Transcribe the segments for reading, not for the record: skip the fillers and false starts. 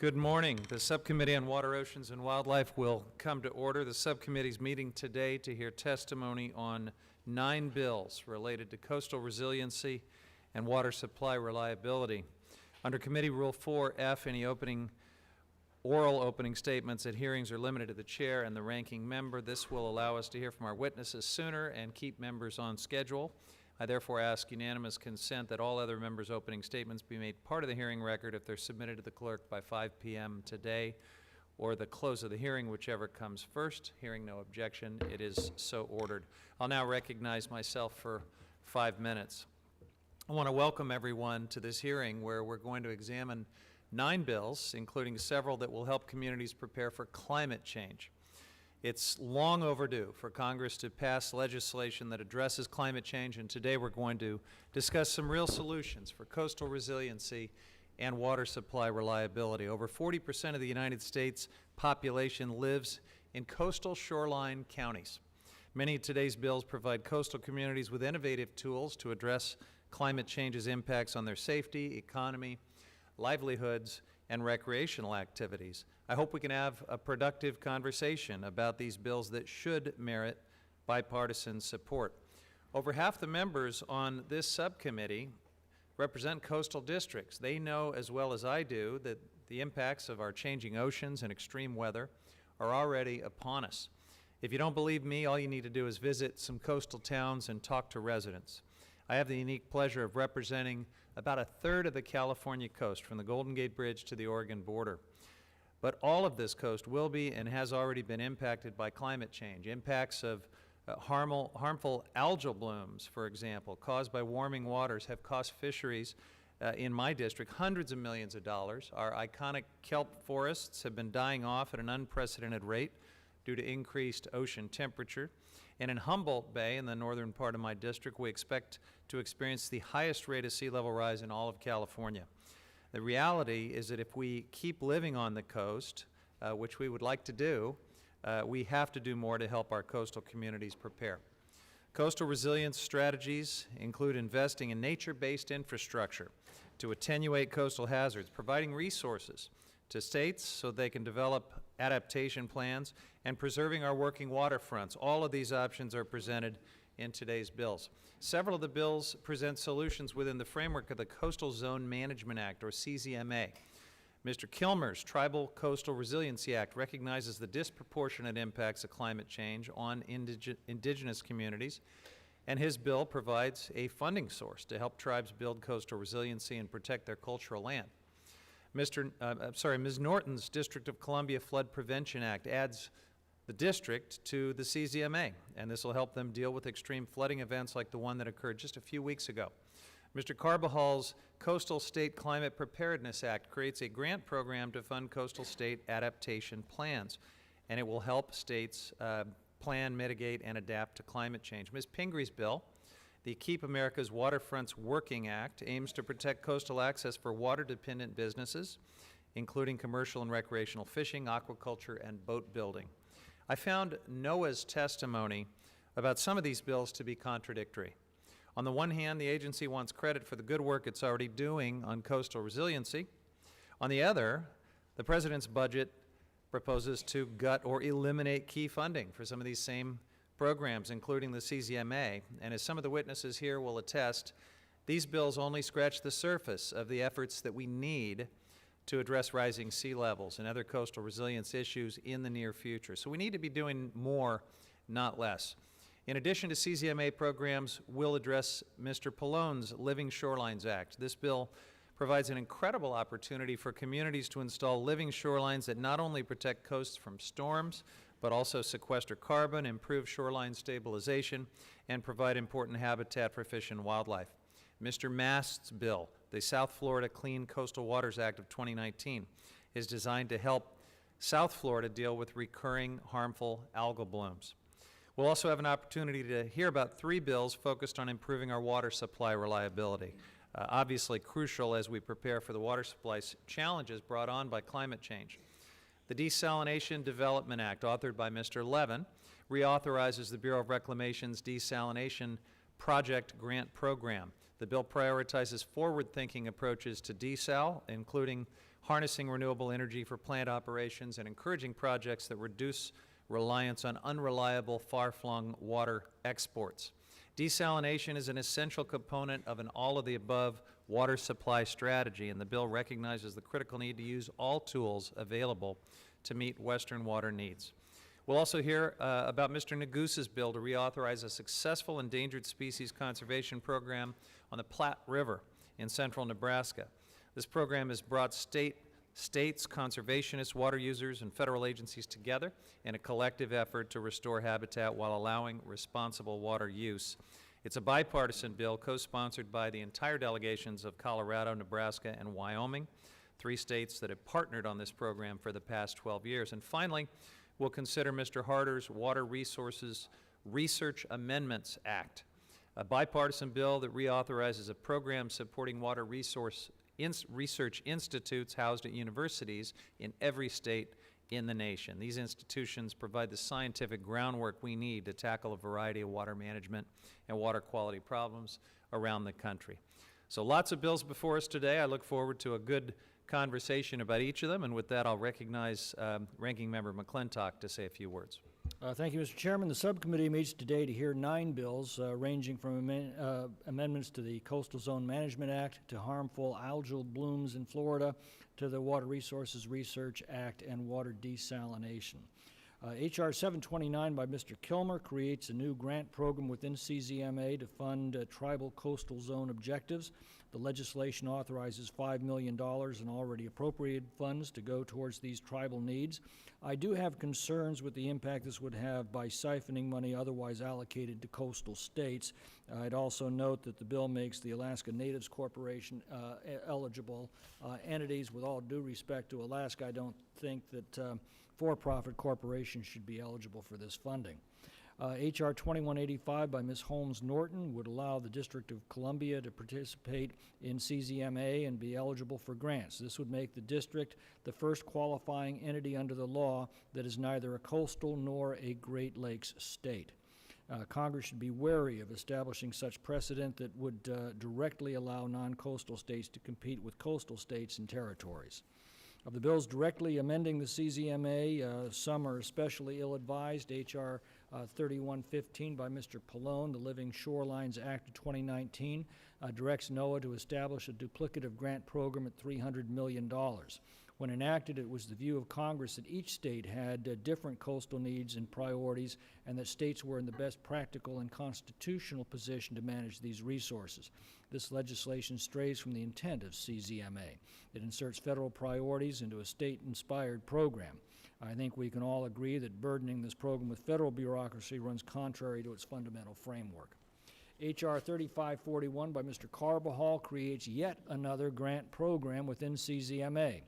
Good morning. The Subcommittee on Water, Oceans, and Wildlife will come to order. The subcommittee's meeting today to hear testimony on 9 bills related to coastal resiliency and water supply reliability. Under Committee Rule 4F, any oral opening statements at hearings are limited to the chair and the ranking member. This will allow us to hear from our witnesses sooner and keep members on schedule. I therefore ask unanimous consent that all other members' opening statements be made part of the hearing record if they're submitted to the clerk by 5 p.m. today or the close of the hearing, whichever comes first. Hearing no objection, it is so ordered. I'll now recognize myself for 5 minutes. I want to welcome everyone to this hearing where we're going to examine 9 bills, including several that will help communities prepare for climate change. It's long overdue for Congress to pass legislation that addresses climate change, and today we're going to discuss some real solutions for coastal resiliency and water supply reliability. Over 40% of the United States population lives in coastal shoreline counties. Many of today's bills provide coastal communities with innovative tools to address climate change's impacts on their safety, economy, livelihoods, and recreational activities. I hope we can have a productive conversation about these bills that should merit bipartisan support. Over half the members on this subcommittee represent coastal districts. They know as well as I do that the impacts of our changing oceans and extreme weather are already upon us. If you don't believe me, all you need to do is visit some coastal towns and talk to residents. I have the unique pleasure of representing about a third of the California coast, from the Golden Gate Bridge to the Oregon border. But all of this coast will be and has already been impacted by climate change. Impacts of harmful algal blooms, for example, caused by warming waters, have cost fisheries in my district hundreds of millions of dollars. Our iconic kelp forests have been dying off at an unprecedented rate due to increased ocean temperature. And in Humboldt Bay, in the northern part of my district, we expect to experience the highest rate of sea level rise in all of California. The reality is that if we keep living on the coast, which we would like to do, we have to do more to help our coastal communities prepare. Coastal resilience strategies include investing in nature-based infrastructure to attenuate coastal hazards, providing resources to states so they can develop adaptation plans, and preserving our working waterfronts. All of these options are presented in today's bills. Several of the bills present solutions within the framework of the Coastal Zone Management Act, or CZMA. Mr. Kilmer's Tribal Coastal Resiliency Act recognizes the disproportionate impacts of climate change on indigenous communities, and his bill provides a funding source to help tribes build coastal resiliency and protect their cultural land. Ms. Norton's District of Columbia Flood Prevention Act adds the district to the CZMA, and this will help them deal with extreme flooding events like the one that occurred just a few weeks ago. Mr. Carbajal's Coastal State Climate Preparedness Act creates a grant program to fund coastal state adaptation plans, and it will help states plan, mitigate, and adapt to climate change. Ms. Pingree's bill, the Keep America's Waterfronts Working Act, aims to protect coastal access for water-dependent businesses, including commercial and recreational fishing, aquaculture, and boat building. I found NOAA's testimony about some of these bills to be contradictory. On the one hand, the agency wants credit for the good work it's already doing on coastal resiliency. On the other, the President's budget proposes to gut or eliminate key funding for some of these same programs, including the CZMA, and as some of the witnesses here will attest, these bills only scratch the surface of the efforts that we need to address rising sea levels and other coastal resilience issues in the near future. So we need to be doing more, not less. In addition to CZMA programs, we'll address Mr. Pallone's Living Shorelines Act. This bill provides an incredible opportunity for communities to install living shorelines that not only protect coasts from storms, but also sequester carbon, improve shoreline stabilization, and provide important habitat for fish and wildlife. Mr. Mast's bill, the South Florida Clean Coastal Waters Act of 2019, is designed to help South Florida deal with recurring harmful algal blooms. We'll also have an opportunity to hear about 3 bills focused on improving our water supply reliability, obviously crucial as we prepare for the water supply challenges brought on by climate change. The Desalination Development Act, authored by Mr. Levin, reauthorizes the Bureau of Reclamation's Desalination Project Grant Program. The bill prioritizes forward-thinking approaches to desal, including harnessing renewable energy for plant operations, and encouraging projects that reduce reliance on unreliable, far-flung water exports. Desalination is an essential component of an all-of-the-above water supply strategy, and the bill recognizes the critical need to use all tools available to meet Western water needs. We'll also hear about Mr. Negus's bill to reauthorize a successful endangered species conservation program on the Platte River in central Nebraska. This program has brought states, conservationists, water users, and federal agencies together in a collective effort to restore habitat while allowing responsible water use. It's a bipartisan bill co-sponsored by the entire delegations of Colorado, Nebraska, and Wyoming, 3 states that have partnered on this program for the past 12 years. And finally, we'll consider Mr. Harder's Water Resources Research Amendments Act, a bipartisan bill that reauthorizes a program supporting water research institutes housed at universities in every state in the nation. These institutions provide the scientific groundwork we need to tackle a variety of water management and water quality problems around the country. So lots of bills before us today. I look forward to a good conversation about each of them, and with that I'll recognize Ranking Member McClintock to say a few words. Thank you, Mr. Chairman. The subcommittee meets today to hear 9 bills ranging from amendments to the Coastal Zone Management Act, to harmful algal blooms in Florida, to the Water Resources Research Act and water desalination. H.R. 729 by Mr. Kilmer creates a new grant program within CZMA to fund tribal coastal zone objectives. The legislation authorizes $5 million in already appropriated funds to go towards these tribal needs. I do have concerns with the impact this would have by siphoning money otherwise allocated to coastal states. I'd also note that the bill makes the Alaska Natives Corporation eligible entities. With all due respect to Alaska, I don't think that for-profit corporations should be eligible for this funding. H.R. 2185 by Ms. Holmes Norton would allow the District of Columbia to participate in CZMA and be eligible for grants. This would make the district the first qualifying entity under the law that is neither a coastal nor a Great Lakes state. Congress should be wary of establishing such precedent that would directly allow non-coastal states to compete with coastal states and territories. Of the bills directly amending the CZMA, some are especially ill-advised. H.R. 3115 by Mr. Pallone, the Living Shorelines Act of 2019, directs NOAA to establish a duplicative grant program at $300 million. When enacted, it was the view of Congress that each state had different coastal needs and priorities, and that states were in the best practical and constitutional position to manage these resources. This legislation strays from the intent of CZMA. It inserts federal priorities into a state-inspired program. I think we can all agree that burdening this program with federal bureaucracy runs contrary to its fundamental framework. H.R. 3541 by Mr. Carbajal creates yet another grant program within CZMA.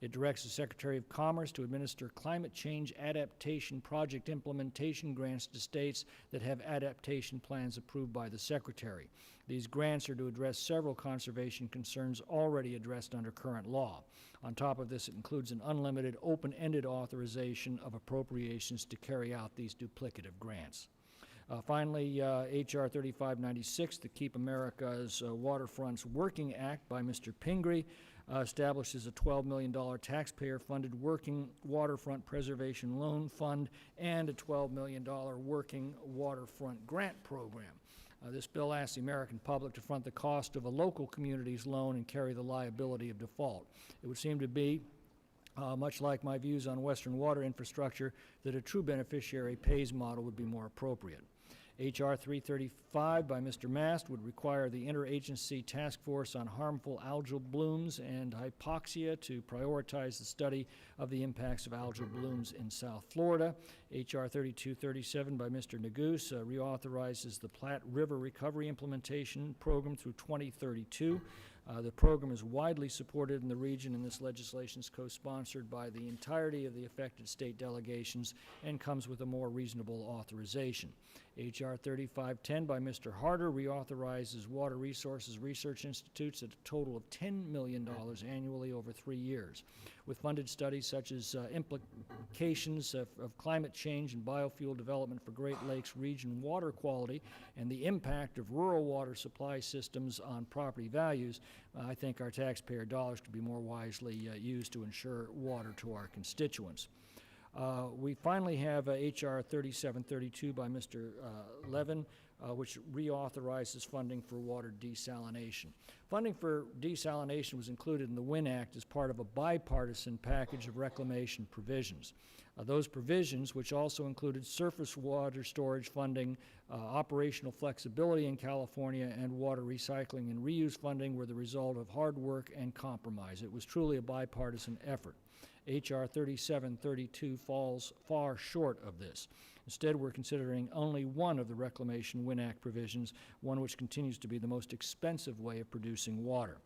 It directs the Secretary of Commerce to administer climate change adaptation project implementation grants to states that have adaptation plans approved by the Secretary. These grants are to address several conservation concerns already addressed under current law. On top of this, it includes an unlimited, open-ended authorization of appropriations to carry out these duplicative grants. Finally, H.R. 3596, the Keep America's Waterfronts Working Act by Mr. Pingree, establishes a $12 million taxpayer-funded working waterfront preservation loan fund and a $12 million working waterfront grant program. This bill asks the American public to front the cost of a local community's loan and carry the liability of default. It would seem to be, much like my views on Western water infrastructure, that a true beneficiary pays model would be more appropriate. H.R. 335 by Mr. Mast would require the Interagency Task Force on Harmful Algal Blooms and Hypoxia to prioritize the study of the impacts of algal blooms in South Florida. H.R. 3237 by Mr. Negus reauthorizes the Platte River Recovery Implementation Program through 2032. The program is widely supported in the region, and this legislation is co-sponsored by the entirety of the affected state delegations and comes with a more reasonable authorization. H.R. 3510 by Mr. Harder reauthorizes Water Resources Research Institutes at a total of $10 million annually over 3 years, with funded studies such as implications of climate change and biofuel development for Great Lakes region water quality and the impact of rural water supply systems on property values. I think our taxpayer dollars could be more wisely used to ensure water to our constituents. We finally have H.R. 3732 by Mr. Levin, which reauthorizes funding for water desalination. Funding for desalination was included in the WIN Act as part of a bipartisan package of reclamation provisions. Those provisions, which also included surface water storage funding, operational flexibility in California, and water recycling and reuse funding, were the result of hard work and compromise. It was truly a bipartisan effort. H.R. 3732 falls far short of this. Instead, we're considering only one of the Reclamation WIN Act provisions, one which continues to be the most expensive way of producing water.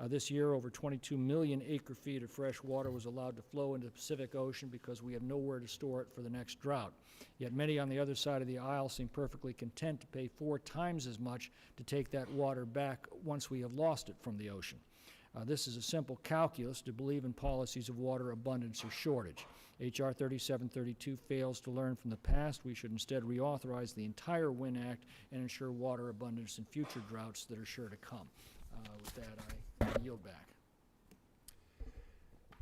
This year, over 22 million acre-feet of fresh water was allowed to flow into the Pacific Ocean because we have nowhere to store it for the next drought. Yet many on the other side of the aisle seem perfectly content to pay 4 times as much to take that water back once we have lost it from the ocean. This is a simple calculus to believe in policies of water abundance or shortage. H.R. 3732 fails to learn from the past. We should instead reauthorize the entire WIN Act and ensure water abundance in future droughts that are sure to come. With that, I yield back.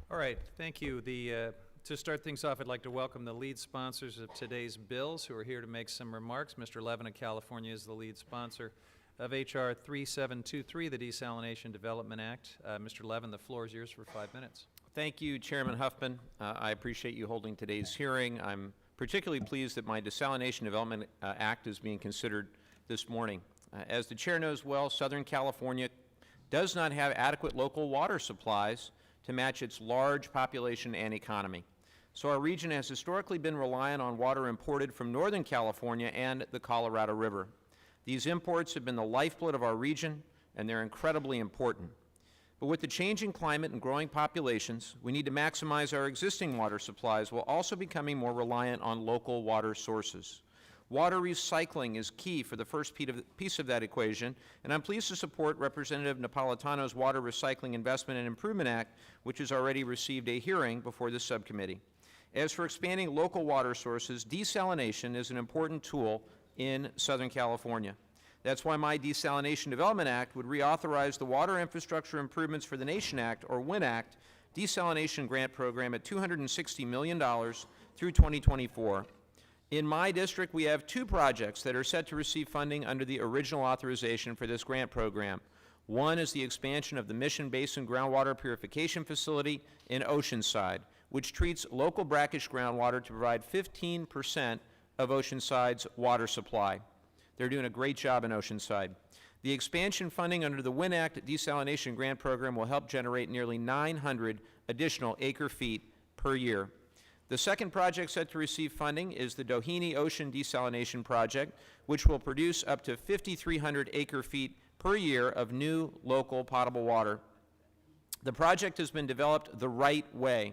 All right, thank you. To start things off, I'd like to welcome the lead sponsors of today's bills who are here to make some remarks. Mr. Levin of California is the lead sponsor of H.R. 3723, the Desalination Development Act. Mr. Levin, the floor is yours for 5 minutes. Thank you, Chairman Huffman. I appreciate you holding today's hearing. I'm particularly pleased that my Desalination Development Act is being considered this morning. As the Chair knows well, Southern California does not have adequate local water supplies to match its large population and economy. So our region has historically been reliant on water imported from Northern California and the Colorado River. These imports have been the lifeblood of our region, and they're incredibly important. But with the changing climate and growing populations, we need to maximize our existing water supplies while also becoming more reliant on local water sources. Water recycling is key for the first piece of that equation, and I'm pleased to support Representative Napolitano's Water Recycling Investment and Improvement Act, which has already received a hearing before this subcommittee. As for expanding local water sources, desalination is an important tool in Southern California. That's why my Desalination Development Act would reauthorize the Water Infrastructure Improvements for the Nation Act, or WIN Act, desalination grant program at $260 million through 2024. In my district, we have 2 projects that are set to receive funding under the original authorization for this grant program. One is the expansion of the Mission Basin Groundwater Purification Facility in Oceanside, which treats local brackish groundwater to provide 15% of Oceanside's water supply. They're doing a great job in Oceanside. The expansion funding under the WIN Act Desalination Grant Program will help generate nearly 900 additional acre-feet per year. The second project set to receive funding is the Doheny Ocean Desalination Project, which will produce up to 5,300 acre-feet per year of new local potable water. The project has been developed the right way.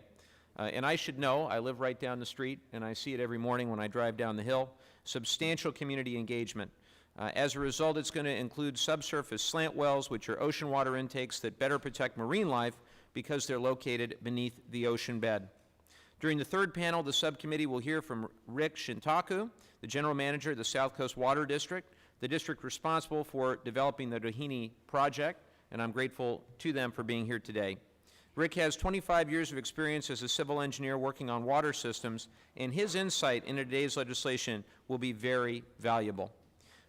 And I should know, I live right down the street, and I see it every morning when I drive down the hill, substantial community engagement. As a result, it's going to include subsurface slant wells, which are ocean water intakes that better protect marine life because they're located beneath the ocean bed. During the third panel, the subcommittee will hear from Rick Shintaku, the General Manager of the South Coast Water District, the district responsible for developing the Doheny project, and I'm grateful to them for being here today. Rick has 25 years of experience as a civil engineer working on water systems, and his insight into today's legislation will be very valuable.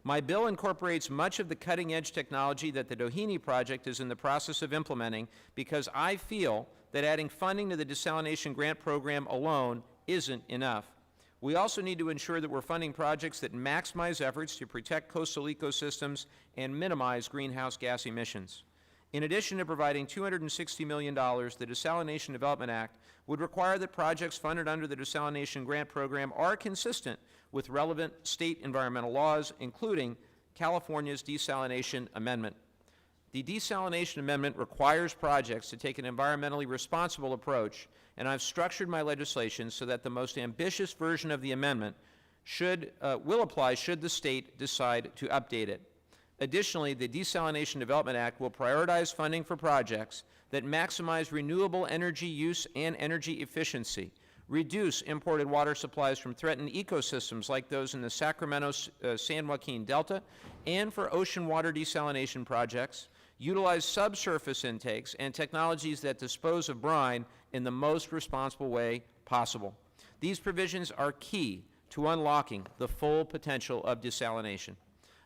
My bill incorporates much of the cutting-edge technology that the Doheny project is in the process of implementing because I feel that adding funding to the desalination grant program alone isn't enough. We also need to ensure that we're funding projects that maximize efforts to protect coastal ecosystems and minimize greenhouse gas emissions. In addition to providing $260 million, the Desalination Development Act would require that projects funded under the Desalination Grant Program are consistent with relevant state environmental laws, including California's Desalination Amendment. The Desalination Amendment requires projects to take an environmentally responsible approach, and I've structured my legislation so that the most ambitious version of the amendment will apply should the state decide to update it. Additionally, the Desalination Development Act will prioritize funding for projects that maximize renewable energy use and energy efficiency, reduce imported water supplies from threatened ecosystems like those in the Sacramento-San Joaquin Delta, and for ocean water desalination projects, utilize subsurface intakes and technologies that dispose of brine in the most responsible way possible. These provisions are key to unlocking the full potential of desalination.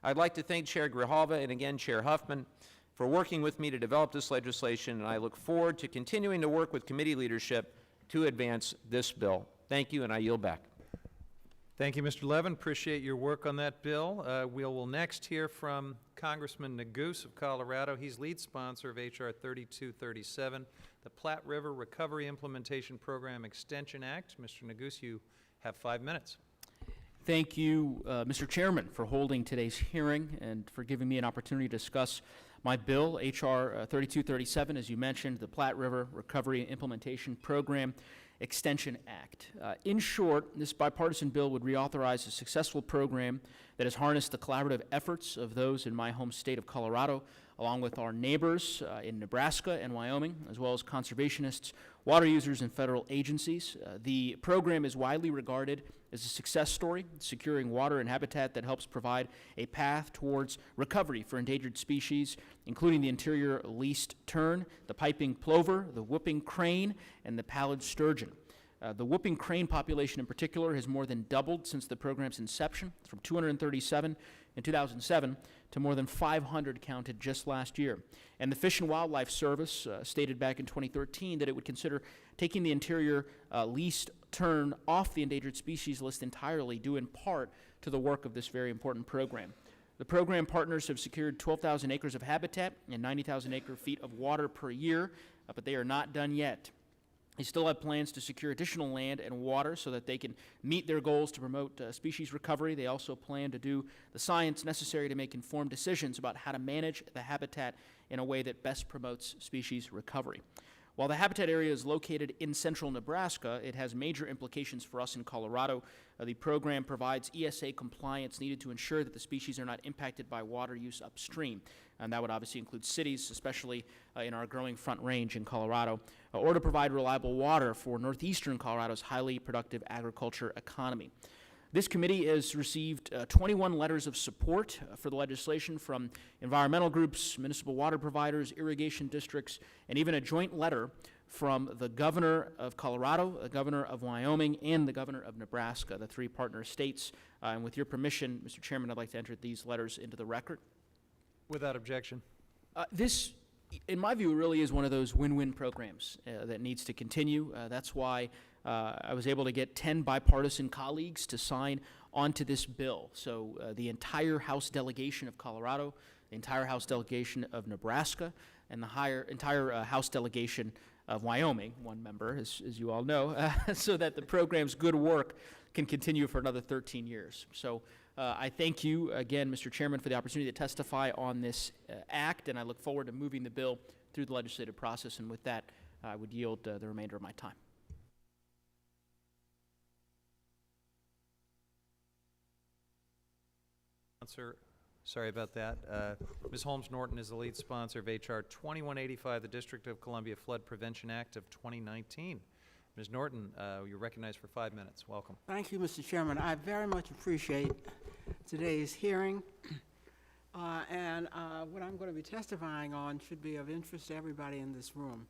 I'd like to thank Chair Grijalva and again Chair Huffman for working with me to develop this legislation, and I look forward to continuing to work with committee leadership to advance this bill. Thank you, and I yield back. Thank you, Mr. Levin. Appreciate your work on that bill. We will next hear from Congressman Neguse of Colorado. He's lead sponsor of H.R. 3237, the Platte River Recovery Implementation Program Extension Act. Mr. Neguse, you have 5 minutes. Thank you, Mr. Chairman, for holding today's hearing and for giving me an opportunity to discuss my bill, H.R. 3237, as you mentioned, the Platte River Recovery Implementation Program Extension Act. In short, this bipartisan bill would reauthorize a successful program that has harnessed the collaborative efforts of those in my home state of Colorado, along with our neighbors in Nebraska and Wyoming, as well as conservationists, water users, and federal agencies. The program is widely regarded as a success story, securing water and habitat that helps provide a path towards recovery for endangered species, including the interior least tern, the piping plover, the whooping crane, and the pallid sturgeon. The whooping crane population in particular has more than doubled since the program's inception, from 237 in 2007 to more than 500 counted just last year. And the Fish and Wildlife Service stated back in 2013 that it would consider taking the interior least tern off the endangered species list entirely, due in part to the work of this very important program. The program partners have secured 12,000 acres of habitat and 90,000 acre-feet of water per year, but they are not done yet. They still have plans to secure additional land and water so that they can meet their goals to promote species recovery. They also plan to do the science necessary to make informed decisions about how to manage the habitat in a way that best promotes species recovery. While the habitat area is located in central Nebraska, it has major implications for us in Colorado. The program provides ESA compliance needed to ensure that the species are not impacted by water use upstream. And that would obviously include cities, especially in our growing Front Range in Colorado, or to provide reliable water for northeastern Colorado's highly productive agriculture economy. This committee has received 21 letters of support for the legislation from environmental groups, municipal water providers, irrigation districts, and even a joint letter from the governor of Colorado, the governor of Wyoming, and the governor of Nebraska, the three partner states. And with your permission, Mr. Chairman, I'd like to enter these letters into the record. Without objection. This, in my view, really is one of those win-win programs that needs to continue. That's why I was able to get 10 bipartisan colleagues to sign onto this bill. So the entire House delegation of Colorado, the entire House delegation of Nebraska, and the entire House delegation of Wyoming, one member, as you all know, so that the program's good work can continue for another 13 years. So I thank you again, Mr. Chairman, for the opportunity to testify on this act, and I look forward to moving the bill through the legislative process. And with that, I would yield the remainder of my time. Sorry about that. Ms. Holmes Norton is the lead sponsor of H.R. 2185, the District of Columbia Flood Prevention Act of 2019. Ms. Norton, you're recognized for 5 minutes. Welcome. Thank you, Mr. Chairman. I very much appreciate today's hearing. What I'm going to be testifying on should be of interest to everybody in this room.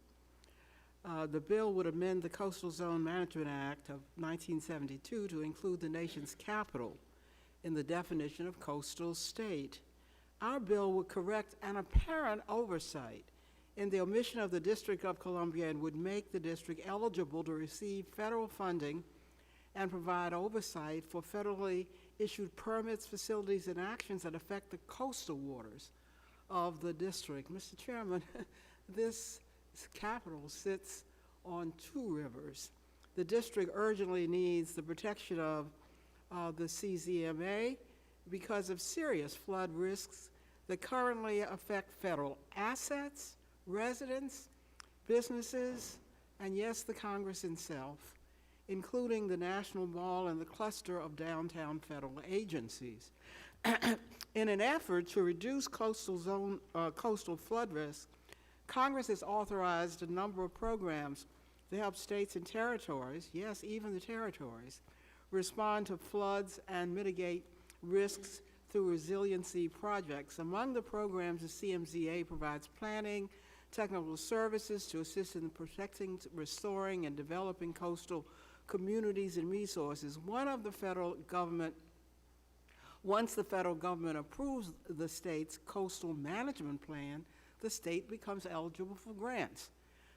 The bill would amend the Coastal Zone Management Act of 1972 to include the nation's capital in the definition of coastal state. Our bill would correct an apparent oversight in the omission of the District of Columbia and would make the district eligible to receive federal funding and provide oversight for federally issued permits, facilities, and actions that affect the coastal waters of the district. Mr. Chairman, this capital sits on 2 rivers. The district urgently needs the protection of the CZMA because of serious flood risks that currently affect federal assets, residents, businesses, and yes, the Congress itself. including the National Mall and the cluster of downtown federal agencies. In an effort to reduce coastal flood risk, Congress has authorized a number of programs to help states and territories, yes, even the territories, respond to floods and mitigate risks through resiliency projects. Among the programs, the CMZA provides planning, technical services to assist in protecting, restoring, and developing coastal communities and resources. Once the federal government approves the state's coastal management plan, the state becomes eligible for grants.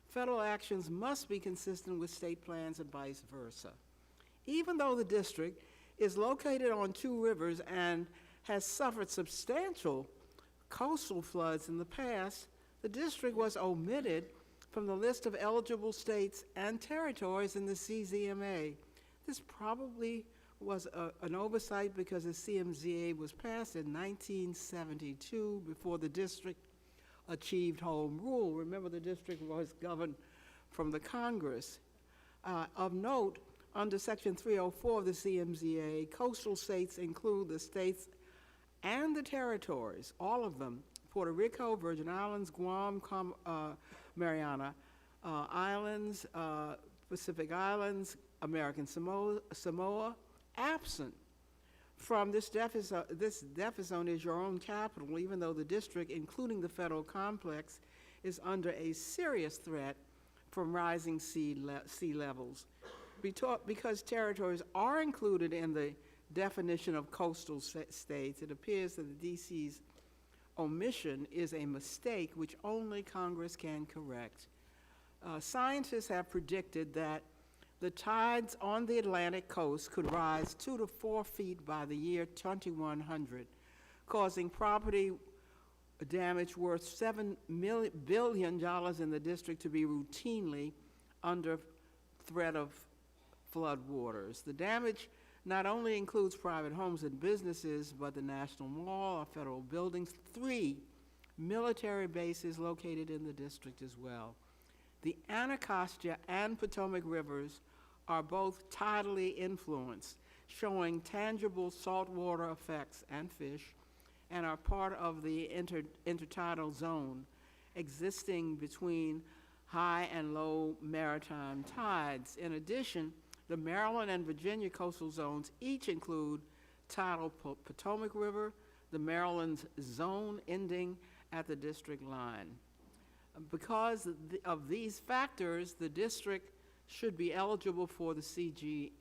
Federal actions must be consistent with state plans and vice versa. Even though the district is located on two rivers and has suffered substantial coastal floods in the past, the district was omitted from the list of eligible states and territories in the CZMA. This probably was an oversight because the CMZA was passed in 1972 before the district achieved home rule. Remember, the district was governed from the Congress. Of note, under Section 304 of the CMZA, coastal states include the states and the territories, all of them, Puerto Rico, Virgin Islands, Guam, Mariana Islands, Pacific Islands, American Samoa, absent from this deficit zone is your own capital, even though the district, including the federal complex, is under a serious threat from rising sea levels. Because territories are included in the definition of coastal states, it appears that the DC's omission is a mistake which only Congress can correct. Scientists have predicted that the tides on the Atlantic coast could rise 2 to 4 feet by the year 2100, causing property damage worth $7 billion in the district to be routinely under threat of flood waters. The damage not only includes private homes and businesses, but the National Mall, our federal buildings, 3 military bases located in the district as well. The Anacostia and Potomac rivers are both tidally influenced, showing tangible saltwater effects and fish, and are part of the intertidal zone existing between high and low maritime tides. In addition, the Maryland and Virginia coastal zones each include tidal Potomac River, the Maryland's zone ending at the district line. Because of these factors, the district should be eligible for the CZMA,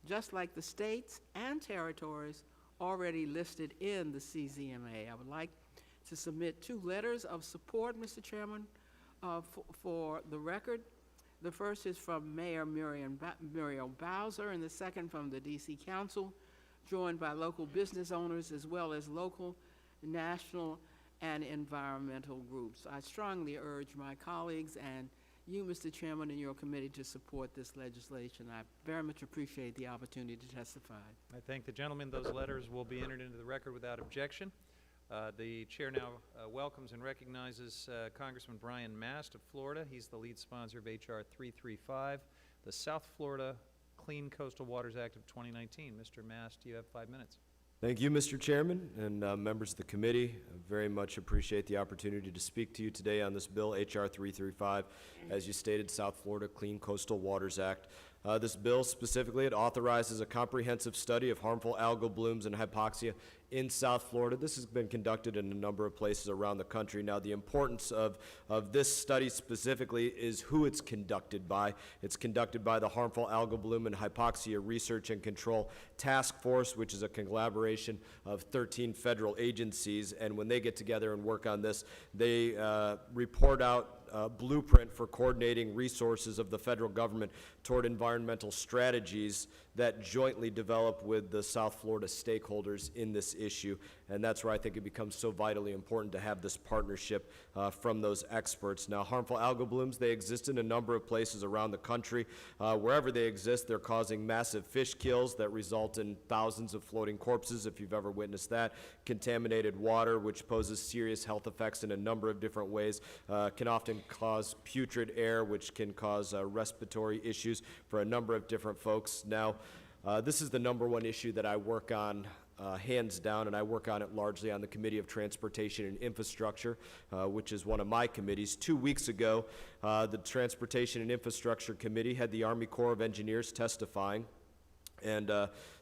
just like the states and territories already listed in the CZMA. I would like to submit 2 letters of support, Mr. Chairman, for the record. The first is from Mayor Muriel Bowser, and the second from the D.C. Council, joined by local business owners as well as local, national, and environmental groups. I strongly urge my colleagues and you, Mr. Chairman, and your committee to support this legislation. I very much appreciate the opportunity to testify. I thank the gentleman. Those letters will be entered into the record without objection. The chair now welcomes and recognizes Congressman Brian Mast of Florida. He's the lead sponsor of H.R. 335, the South Florida Clean Coastal Waters Act of 2019. Mr. Mast, you have 5 minutes. Thank you, Mr. Chairman, and members of the committee. I very much appreciate the opportunity to speak to you today on this bill, H.R. 335, as you stated, South Florida Clean Coastal Waters Act. This bill specifically, it authorizes a comprehensive study of harmful algal blooms and hypoxia in South Florida. This has been conducted in a number of places around the country. Now, the importance of this study specifically is who it's conducted by. It's conducted by the Harmful Algal Bloom and Hypoxia Research and Control Task Force, which is a collaboration of 13 federal agencies. And when they get together and work on this, they report out blueprint for coordinating resources of the federal government toward environmental strategies that jointly develop with the South Florida stakeholders in this issue. And that's where I think it becomes so vitally important to have this partnership from those experts. Now, harmful algal blooms, they exist in a number of places around the country. Wherever they exist, they're causing massive fish kills that result in thousands of floating corpses, if you've ever witnessed that. Contaminated water, which poses serious health effects in a number of different ways, can often can cause putrid air, which can cause respiratory issues for a number of different folks. Now, this is the number one issue that I work on hands down, and I work on it largely on the Committee of Transportation and Infrastructure, which is one of my committees. 2 weeks ago, the Transportation and Infrastructure Committee had the Army Corps of Engineers testifying, and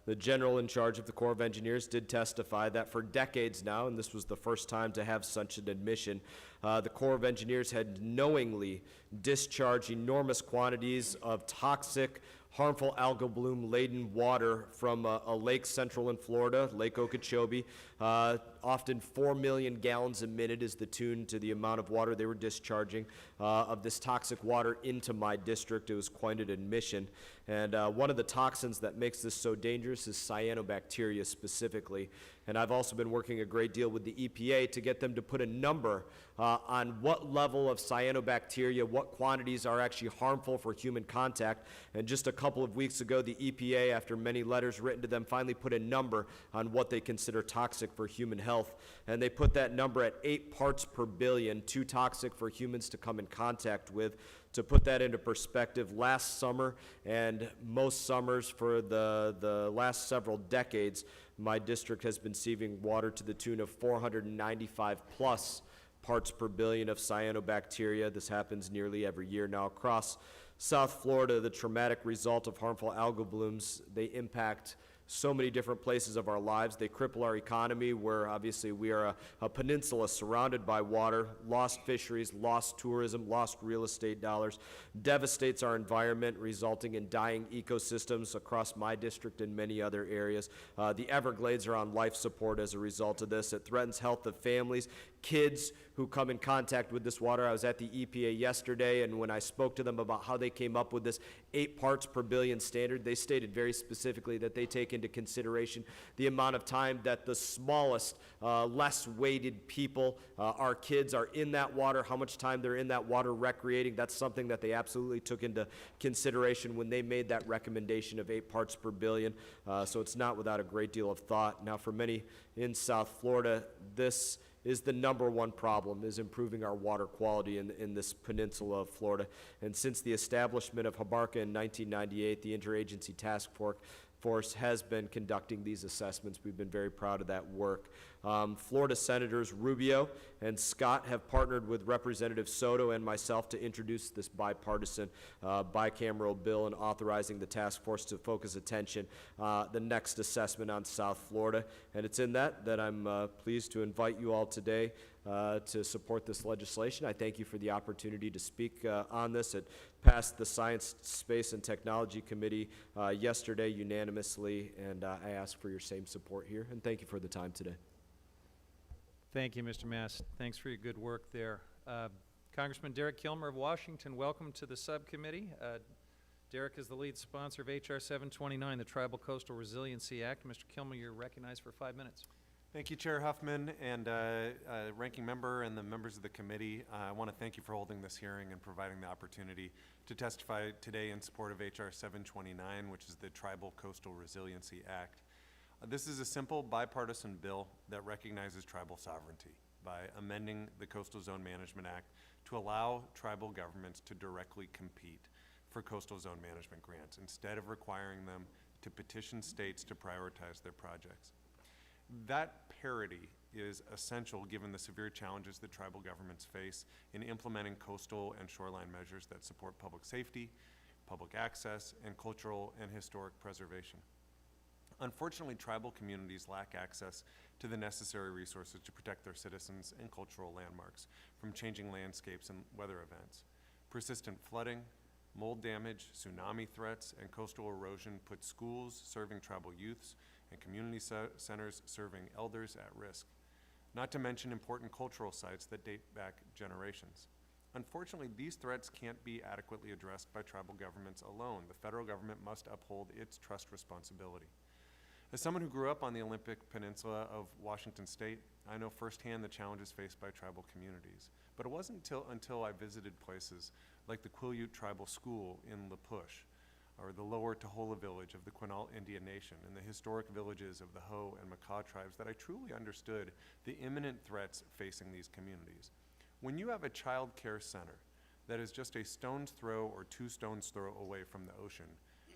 the general in charge of the Corps of Engineers did testify that for decades now, and this was the first time to have such an admission, the Corps of Engineers had knowingly discharged enormous quantities of toxic, harmful algal bloom-laden water from a lake central in Florida, Lake Okeechobee. Often 4 million gallons a minute is the tune to the amount of water they were discharging of this toxic water into my district. It was quite an admission. And one of the toxins that makes this so dangerous is cyanobacteria specifically. And I've also been working a great deal with the EPA to get them to put a number on what level of cyanobacteria, what quantities are actually harmful for human contact. And just a couple of weeks ago, the EPA, after many letters written to them, finally put a number on what they consider toxic for human health. And they put that number at 8 parts per billion, too toxic for humans to come in contact with. To put that into perspective, last summer and most summers for the last several decades, my district has been receiving water to the tune of 495 plus parts per billion of cyanobacteria. This happens nearly every year now across South Florida. The traumatic result of harmful algal blooms, they impact so many different places of our lives. They cripple our economy, where obviously we are a peninsula surrounded by water, lost fisheries, lost tourism, lost real estate dollars, devastates our environment, resulting in dying ecosystems across my district and many other areas. The Everglades are on life support as a result of this. It threatens health of families, kids who come in contact with this water. I was at the EPA yesterday, and when I spoke to them about how they came up with this 8 parts per billion standard, they stated very specifically that they take into consideration the amount of time that the smallest, less weighted people, our kids, are in that water, how much time they're in that water recreating. That's something that they absolutely took into consideration when they made that recommendation of 8 parts per billion. So it's not without a great deal of thought. Now, for many in South Florida, this is the number one problem, is improving our water quality in this peninsula of Florida. And since the establishment of HBARCA in 1998, the Interagency Task Force has been conducting these assessments. We've been very proud of that work. Florida Senators Rubio and Scott have partnered with Representative Soto and myself to introduce this bipartisan bicameral bill and authorizing the task force to focus attention the next assessment on South Florida. And it's in that I'm pleased to invite you all today to support this legislation. I thank you for the opportunity to speak on this. It passed the Science, Space, and Technology Committee yesterday unanimously, and I ask for your same support here, and thank you for the time today. Thank you, Mr. Mast. Thanks for your good work there. Congressman Derek Kilmer of Washington, welcome to the subcommittee. Derek is the lead sponsor of H.R. 729, the Tribal Coastal Resiliency Act. Mr. Kilmer, you're recognized for 5 minutes. Thank you, Chair Huffman, and Ranking Member and the members of the committee. I want to thank you for holding this hearing and providing the opportunity to testify today in support of H.R. 729, which is the Tribal Coastal Resiliency Act. This is a simple bipartisan bill that recognizes tribal sovereignty by amending the Coastal Zone Management Act to allow tribal governments to directly compete for coastal zone management grants instead of requiring them to petition states to prioritize their projects. That parity is essential given the severe challenges that tribal governments face in implementing coastal and shoreline measures that support public safety, public access, and cultural and historic preservation. Unfortunately, tribal communities lack access to the necessary resources to protect their citizens and cultural landmarks from changing landscapes and weather events. Persistent flooding, mold damage, tsunami threats, and coastal erosion put schools serving tribal youths and community centers serving elders at risk, not to mention important cultural sites that date back generations. Unfortunately, these threats can't be adequately addressed by tribal governments alone. The federal government must uphold its trust responsibility. As someone who grew up on the Olympic Peninsula of Washington State, I know firsthand the challenges faced by tribal communities. But it wasn't until I visited places like the Quileute Tribal School in La Push, or the Lower Tahola village of the Quinault Indian Nation, and the historic villages of the Hoh and Makah tribes, that I truly understood the imminent threats facing these communities. When you have a child care center that is just a stone's throw or 2 stones throw away from the ocean,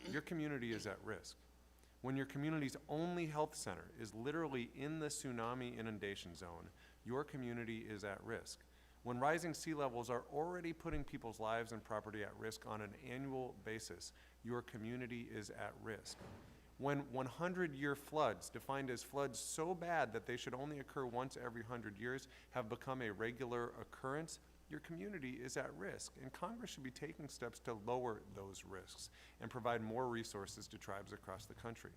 your community is at risk. When your community's only health center is literally in the tsunami inundation zone, your community is at risk. When rising sea levels are already putting people's lives and property at risk on an annual basis, your community is at risk. When 100-year floods, defined as floods so bad that they should only occur once every 100 years, have become a regular occurrence, your community is at risk. And Congress should be taking steps to lower those risks and provide more resources to tribes across the country.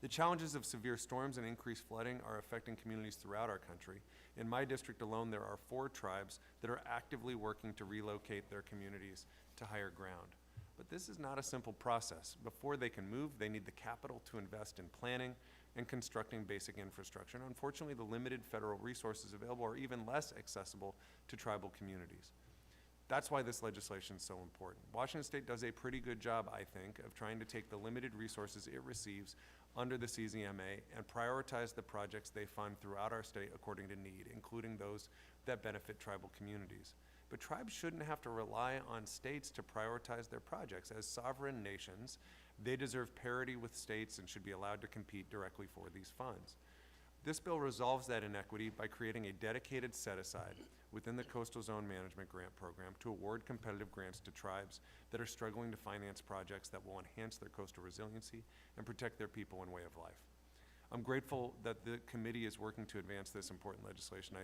The challenges of severe storms and increased flooding are affecting communities throughout our country. In my district alone, there are 4 tribes that are actively working to relocate their communities to higher ground. But this is not a simple process. Before they can move, they need the capital to invest in planning and constructing basic infrastructure. And unfortunately, the limited federal resources available are even less accessible to tribal communities. That's why this legislation is so important. Washington State does a pretty good job, I think, of trying to take the limited resources it receives under the CZMA and prioritize the projects they fund throughout our state according to need, including those that benefit tribal communities. But tribes shouldn't have to rely on states to prioritize their projects. As sovereign nations, they deserve parity with states and should be allowed to compete directly for these funds. This bill resolves that inequity by creating a dedicated set-aside within the Coastal Zone Management Grant Program to award competitive grants to tribes that are struggling to finance projects that will enhance their coastal resiliency and protect their people and way of life. I'm grateful that the committee is working to advance this important legislation.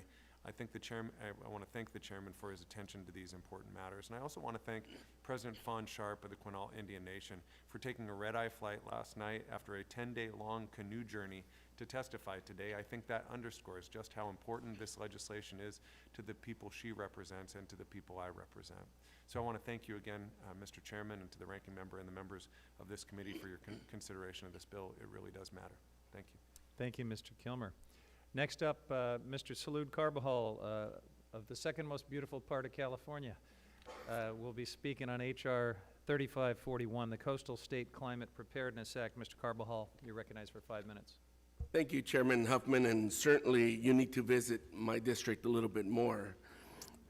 I think the chairman, I want to thank the chairman for his attention to these important matters. And I also want to thank President Fawn Sharp of the Quinault Indian Nation for taking a red-eye flight last night after a 10-day-long canoe journey to testify today. I think that underscores just how important this legislation is to the people she represents and to the people I represent. So I want to thank you again, Mr. Chairman, and to the ranking member and the members of this committee for your consideration of this bill. It really does matter. Thank you. Thank you, Mr. Kilmer. Next up, Mr. Salud Carbajal of the second most beautiful part of California will be speaking on H.R. 3541, the Coastal State Climate Preparedness Act. Mr. Carbajal, you're recognized for 5 minutes. Thank you, Chairman Huffman, and certainly you need to visit my district a little bit more.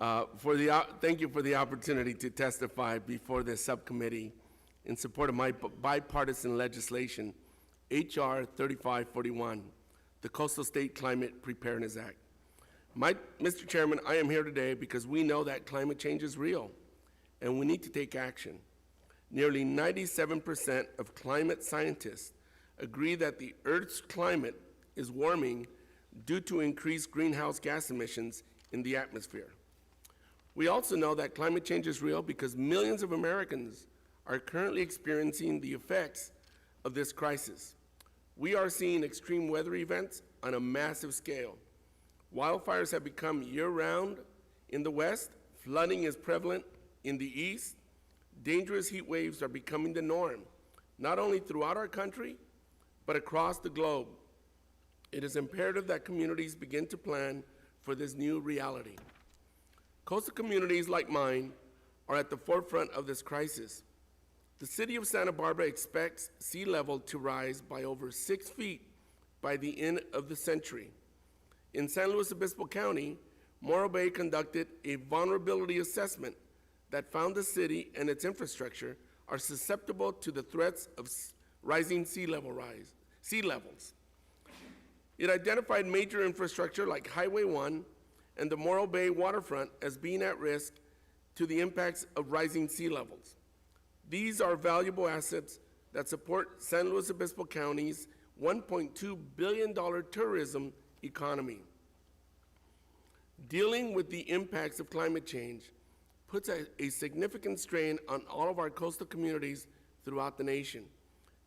Thank you for the opportunity to testify before this subcommittee in support of my bipartisan legislation, H.R. 3541, the Coastal State Climate Preparedness Act. Mr. Chairman, I am here today because we know that climate change is real, and we need to take action. Nearly 97% of climate scientists agree that the Earth's climate is warming due to increased greenhouse gas emissions in the atmosphere. We also know that climate change is real because millions of Americans are currently experiencing the effects of this crisis. We are seeing extreme weather events on a massive scale. Wildfires have become year-round in the West, flooding is prevalent in the East, dangerous heat waves are becoming the norm, not only throughout our country, but across the globe. It is imperative that communities begin to plan for this new reality. Coastal communities like mine are at the forefront of this crisis. The city of Santa Barbara expects sea level to rise by over 6 feet by the end of the century. In San Luis Obispo County, Morro Bay conducted a vulnerability assessment that found the city and its infrastructure are susceptible to the threats of rising sea levels. It identified major infrastructure like Highway 1 and the Morro Bay waterfront as being at risk to the impacts of rising sea levels. These are valuable assets that support San Luis Obispo County's $1.2 billion tourism economy. Dealing with the impacts of climate change puts a significant strain on all of our coastal communities throughout the nation.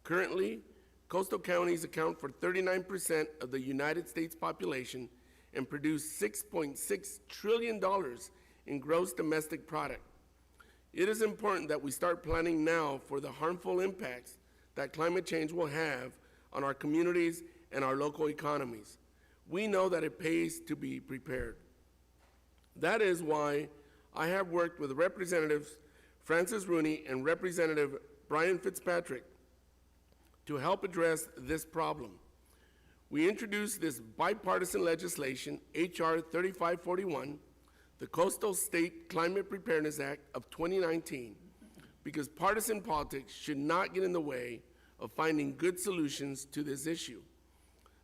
Currently, coastal counties account for 39% of the United States population and produce $6.6 trillion in gross domestic product. It is important that we start planning now for the harmful impacts that climate change will have on our communities and our local economies. We know that it pays to be prepared. That is why I have worked with Representatives Francis Rooney and Representative Brian Fitzpatrick to help address this problem. We introduced this bipartisan legislation, H.R. 3541, the Coastal State Climate Preparedness Act of 2019, because partisan politics should not get in the way of finding good solutions to this issue.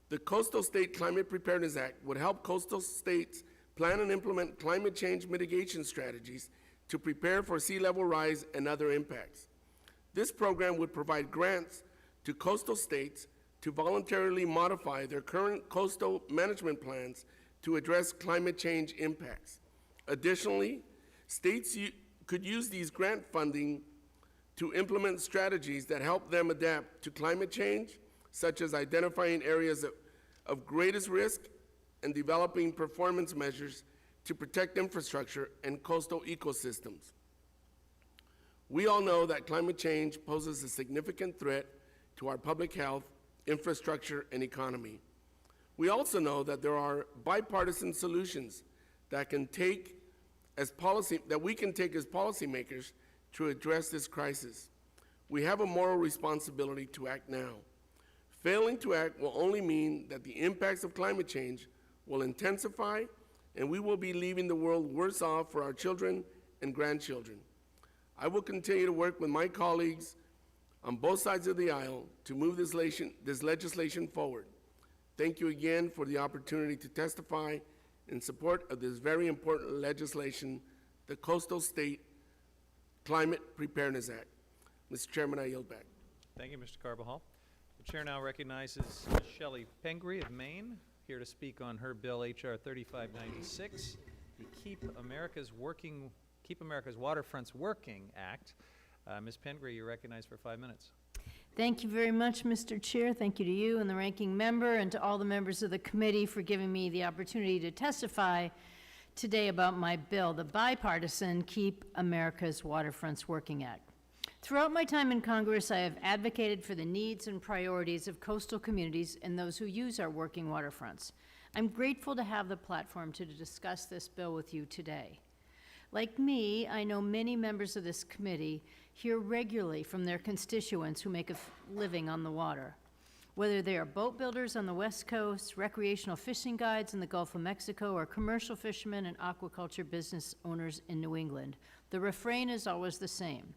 The Coastal State Climate Preparedness Act would help coastal states plan and implement climate change mitigation strategies to prepare for sea level rise and other impacts. This program would provide grants to coastal states to voluntarily modify their current coastal management plans to address climate change impacts. Additionally, states could use these grant funding to implement strategies that help them adapt to climate change, such as identifying areas of greatest risk and developing performance measures to protect infrastructure and coastal ecosystems. We all know that climate change poses a significant threat to our public health, infrastructure, and economy. We also know that there are bipartisan solutions that we can take as policymakers to address this crisis. We have a moral responsibility to act now. Failing to act will only mean that the impacts of climate change will intensify, and we will be leaving the world worse off for our children and grandchildren. I will continue to work with my colleagues on both sides of the aisle to move this legislation forward. Thank you again for the opportunity to testify in support of this very important legislation, the Coastal State Climate Preparedness Act. Mr. Chairman, I yield back. Thank you, Mr. Carbajal. The chair now recognizes Shelley Pingree of Maine, here to speak on her bill, H.R. 3596, the Keep America's Waterfronts Working Act. Ms. Pingree, you're recognized for 5 minutes. Thank you very much, Mr. Chair. Thank you to you and the ranking member and to all the members of the committee for giving me the opportunity to testify today about my bill, the bipartisan Keep America's Waterfronts Working Act. Throughout my time in Congress, I have advocated for the needs and priorities of coastal communities and those who use our working waterfronts. I'm grateful to have the platform to discuss this bill with you today. Like me, I know many members of this committee hear regularly from their constituents who make a living on the water. Whether they are boat builders on the West Coast, recreational fishing guides in the Gulf of Mexico, or commercial fishermen and aquaculture business owners in New England, the refrain is always the same.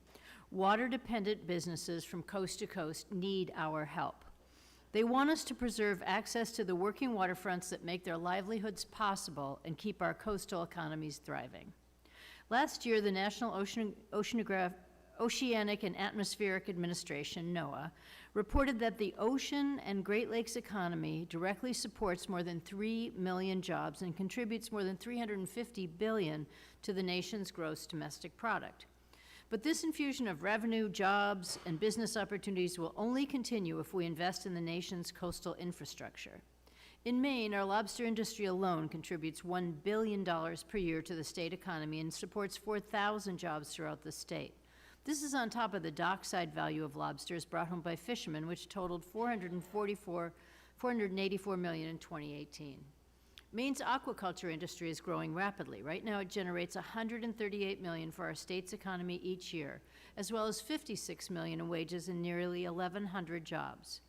Water-dependent businesses from coast to coast need our help. They want us to preserve access to the working waterfronts that make their livelihoods possible and keep our coastal economies thriving. Last year, the National Oceanic and Atmospheric Administration, NOAA, reported that the ocean and Great Lakes economy directly supports more than 3 million jobs and contributes more than $350 billion to the nation's gross domestic product. But this infusion of revenue, jobs, and business opportunities will only continue if we invest in the nation's coastal infrastructure. In Maine, our lobster industry alone contributes $1 billion per year to the state economy and supports 4,000 jobs throughout the state. This is on top of the dockside value of lobsters brought home by fishermen, which totaled $484 million in 2018. Maine's aquaculture industry is growing rapidly. Right now, it generates $138 million for our state's economy each year, as well as $56 million in wages and nearly 1,100 jobs.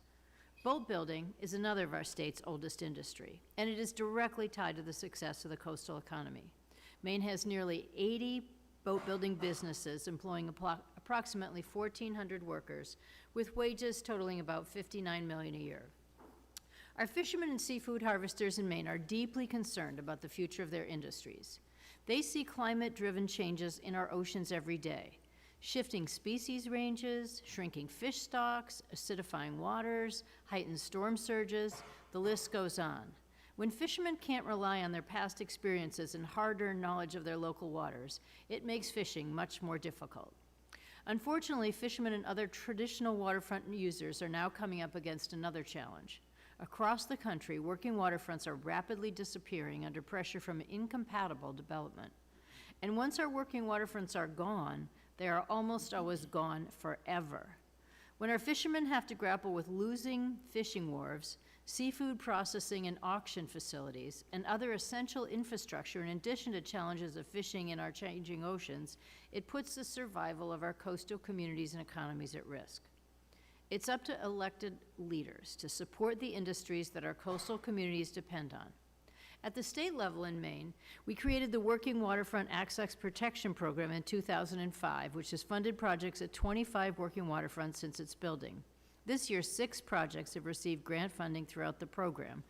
Boat building is another of our state's oldest industry, and it is directly tied to the success of the coastal economy. Maine has nearly 80 boat building businesses employing approximately 1,400 workers, with wages totaling about $59 million a year. Our fishermen and seafood harvesters in Maine are deeply concerned about the future of their industries. They see climate-driven changes in our oceans every day. Shifting species ranges, shrinking fish stocks, acidifying waters, heightened storm surges, the list goes on. When fishermen can't rely on their past experiences and hard-earned knowledge of their local waters, it makes fishing much more difficult. Unfortunately, fishermen and other traditional waterfront users are now coming up against another challenge. Across the country, working waterfronts are rapidly disappearing under pressure from incompatible development. And once our working waterfronts are gone, they are almost always gone forever. When our fishermen have to grapple with losing fishing wharves, seafood processing and auction facilities, and other essential infrastructure in addition to challenges of fishing in our changing oceans, it puts the survival of our coastal communities and economies at risk. It's up to elected leaders to support the industries that our coastal communities depend on. At the state level in Maine, we created the Working Waterfront Access Protection Program in 2005, which has funded projects at 25 working waterfronts since its building. This year, 6 projects have received grant funding throughout the program.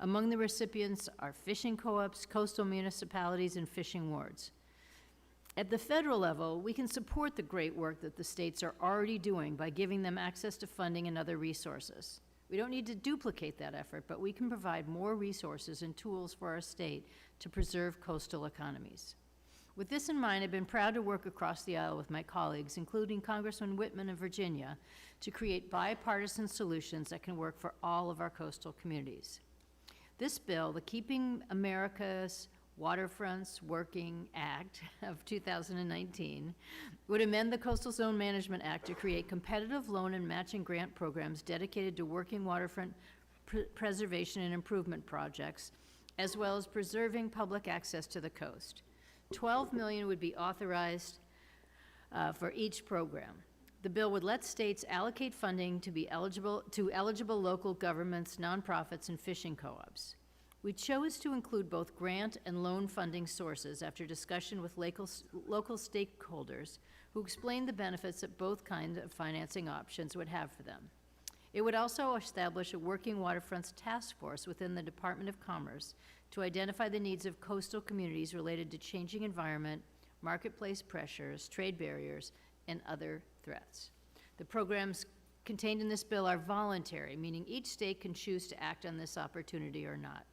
Among the recipients are fishing co-ops, coastal municipalities, and fishing wards. At the federal level, we can support the great work that the states are already doing by giving them access to funding and other resources. We don't need to duplicate that effort, but we can provide more resources and tools for our state to preserve coastal economies. With this in mind, I've been proud to work across the aisle with my colleagues, including Congressman Whitman of Virginia, to create bipartisan solutions that can work for all of our coastal communities. This bill, the Keeping America's Waterfronts Working Act of 2019, would amend the Coastal Zone Management Act to create competitive loan and matching grant programs dedicated to working waterfront preservation and improvement projects, as well as preserving public access to the coast. $12 million would be authorized for each program. The bill would let states allocate funding to eligible local governments, nonprofits, and fishing co-ops. We chose to include both grant and loan funding sources after discussion with local stakeholders who explained the benefits that both kinds of financing options would have for them. It would also establish a working waterfronts task force within the Department of Commerce to identify the needs of coastal communities related to changing environment, marketplace pressures, trade barriers, and other threats. The programs contained in this bill are voluntary, meaning each state can choose to act on this opportunity or not.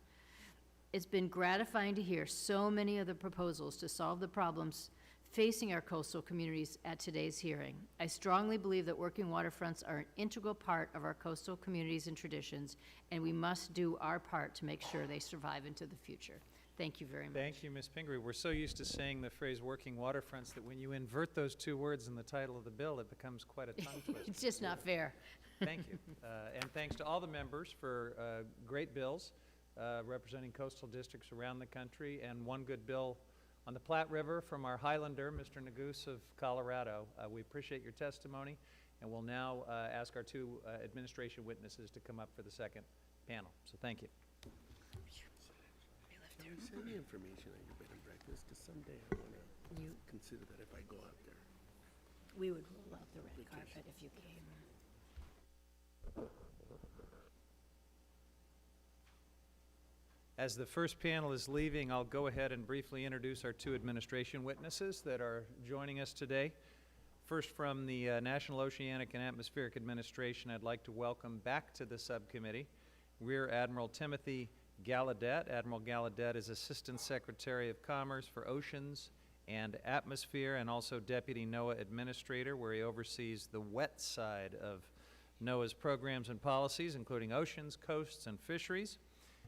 It's been gratifying to hear so many of the proposals to solve the problems facing our coastal communities at today's hearing. I strongly believe that working waterfronts are an integral part of our coastal communities and traditions, and we must do our part to make sure they survive into the future. Thank you very much. Thank you, Ms. Pingree. We're so used to saying the phrase working waterfronts that when you invert those 2 words in the title of the bill, it becomes quite a tongue twister. It's just not fair. Thank you. And thanks to all the members for great bills representing coastal districts around the country, and one good bill on the Platte River from our Highlander, Mr. Nagoose of Colorado. We appreciate your testimony, and we'll now ask our 2 administration witnesses to come up for the second panel. So thank you. Can you send me information on your bed and breakfast? Because someday I want to consider that if I go out there. We would roll out the red carpet if you came. As the first panel is leaving, I'll go ahead and briefly introduce our 2 administration witnesses that are joining us today. First, from the National Oceanic and Atmospheric Administration, I'd like to welcome back to the subcommittee Rear Admiral Timothy Gallaudet. Admiral Gallaudet is Assistant Secretary of Commerce for Oceans and Atmosphere, and also Deputy NOAA Administrator, where he oversees the wet side of NOAA's programs and policies, including oceans, coasts, and fisheries.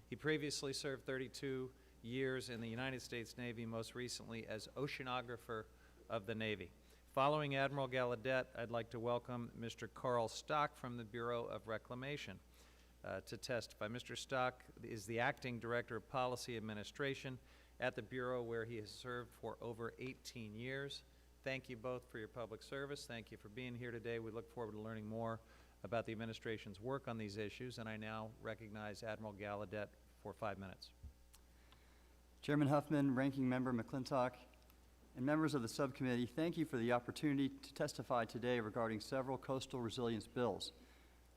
He previously served 32 years in the United States Navy, most recently as Oceanographer of the Navy. Following Admiral Gallaudet, I'd like to welcome Mr. Karl Stock from the Bureau of Reclamation to testify. Mr. Stock is the Acting Director of Policy Administration at the Bureau, where he has served for over 18 years. Thank you both for your public service. Thank you for being here today. We look forward to learning more about the administration's work on these issues, and I now recognize Admiral Gallaudet for 5 minutes. Chairman Huffman, Ranking Member McClintock, and members of the subcommittee, thank you for the opportunity to testify today regarding several coastal resilience bills.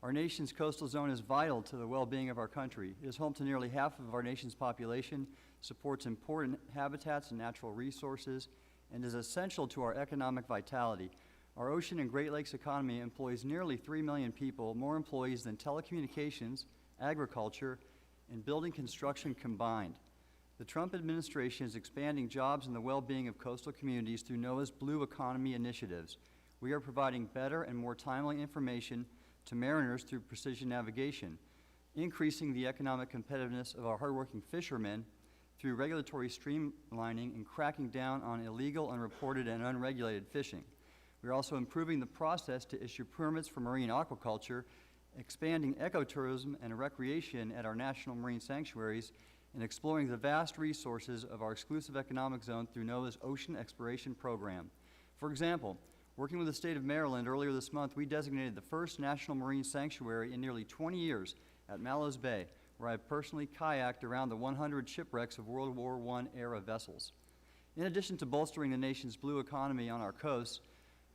Our nation's coastal zone is vital to the well-being of our country. It is home to nearly half of our nation's population, supports important habitats and natural resources, and is essential to our economic vitality. Our ocean and Great Lakes economy employs nearly 3 million people, more employees than telecommunications, agriculture, and building construction combined. The Trump administration is expanding jobs and the well-being of coastal communities through NOAA's Blue Economy initiatives. We are providing better and more timely information to mariners through precision navigation, increasing the economic competitiveness of our hardworking fishermen through regulatory streamlining and cracking down on illegal, unreported, and unregulated fishing. We are also improving the process to issue permits for marine aquaculture, expanding ecotourism and recreation at our national marine sanctuaries, and exploring the vast resources of our exclusive economic zone through NOAA's Ocean Exploration Program. For example, working with the state of Maryland earlier this month, we designated the first national marine sanctuary in nearly 20 years at Mallows Bay, where I personally kayaked around the 100 shipwrecks of World War I-era vessels. In addition to bolstering the nation's blue economy on our coasts,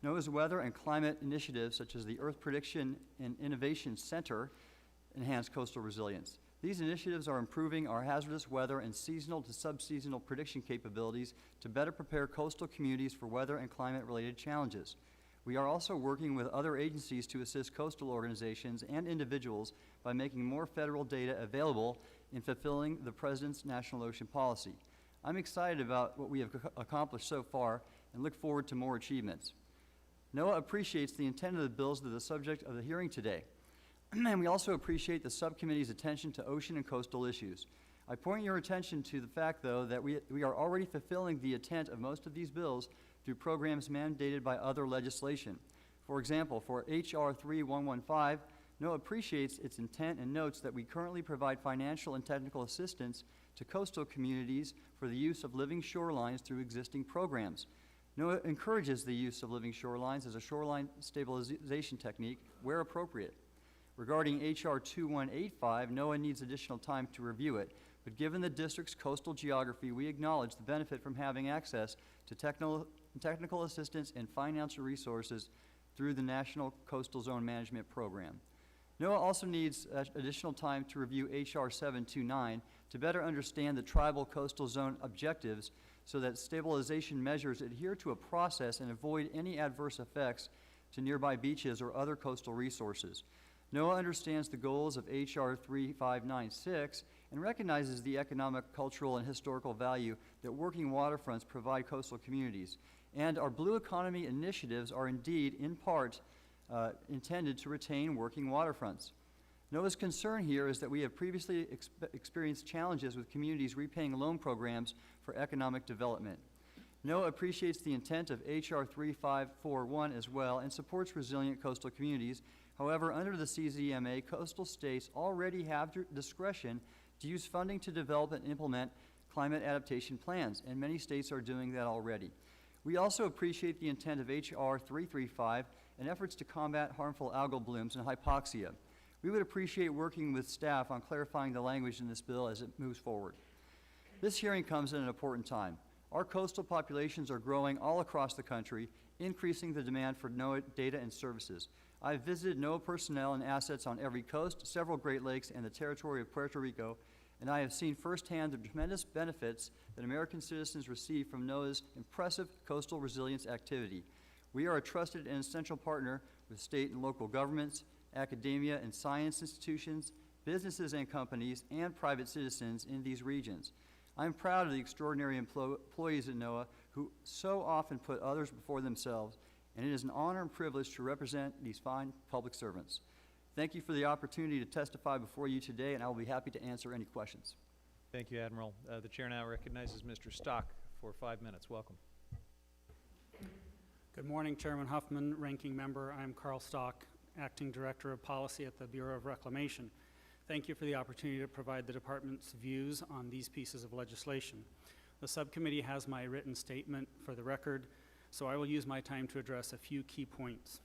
NOAA's weather and climate initiatives, such as the Earth Prediction and Innovation Center, enhance coastal resilience. These initiatives are improving our hazardous weather and seasonal to subseasonal prediction capabilities to better prepare coastal communities for weather and climate-related challenges. We are also working with other agencies to assist coastal organizations and individuals by making more federal data available in fulfilling the President's National Ocean Policy. I'm excited about what we have accomplished so far and look forward to more achievements. NOAA appreciates the intent of the bills that are the subject of the hearing today. And we also appreciate the subcommittee's attention to ocean and coastal issues. I point your attention to the fact, though, that we are already fulfilling the intent of most of these bills through programs mandated by other legislation. For example, for H.R. 3115, NOAA appreciates its intent and notes that we currently provide financial and technical assistance to coastal communities for the use of living shorelines through existing programs. NOAA encourages the use of living shorelines as a shoreline stabilization technique where appropriate. Regarding H.R. 2185, NOAA needs additional time to review it, but given the district's coastal geography, we acknowledge the benefit from having access to technical assistance and financial resources through the National Coastal Zone Management Program. NOAA also needs additional time to review H.R. 729 to better understand the tribal coastal zone objectives so that stabilization measures adhere to a process and avoid any adverse effects to nearby beaches or other coastal resources. NOAA understands the goals of H.R. 3596 and recognizes the economic, cultural, and historical value that working waterfronts provide coastal communities. And our blue economy initiatives are indeed, in part, intended to retain working waterfronts. NOAA's concern here is that we have previously experienced challenges with communities repaying loan programs for economic development. NOAA appreciates the intent of H.R. 3541 as well and supports resilient coastal communities. However, under the CZMA, coastal states already have discretion to use funding to develop and implement climate adaptation plans, and many states are doing that already. We also appreciate the intent of H.R. 335 and efforts to combat harmful algal blooms and hypoxia. We would appreciate working with staff on clarifying the language in this bill as it moves forward. This hearing comes at an important time. Our coastal populations are growing all across the country, increasing the demand for NOAA data and services. I've visited NOAA personnel and assets on every coast, several Great Lakes, and the territory of Puerto Rico, and I have seen firsthand the tremendous benefits that American citizens receive from NOAA's impressive coastal resilience activity. We are a trusted and essential partner with state and local governments, academia and science institutions, businesses and companies, and private citizens in these regions. I'm proud of the extraordinary employees at NOAA who so often put others before themselves, and it is an honor and privilege to represent these fine public servants. Thank you for the opportunity to testify before you today, and I will be happy to answer any questions. Thank you, Admiral. The chair now recognizes Mr. Stock for 5 minutes. Welcome. Good morning, Chairman Huffman, Ranking Member. I'm Karl Stock, Acting Director of Policy at the Bureau of Reclamation. Thank you for the opportunity to provide the Department's views on these pieces of legislation. The subcommittee has my written statement for the record, so I will use my time to address a few key points.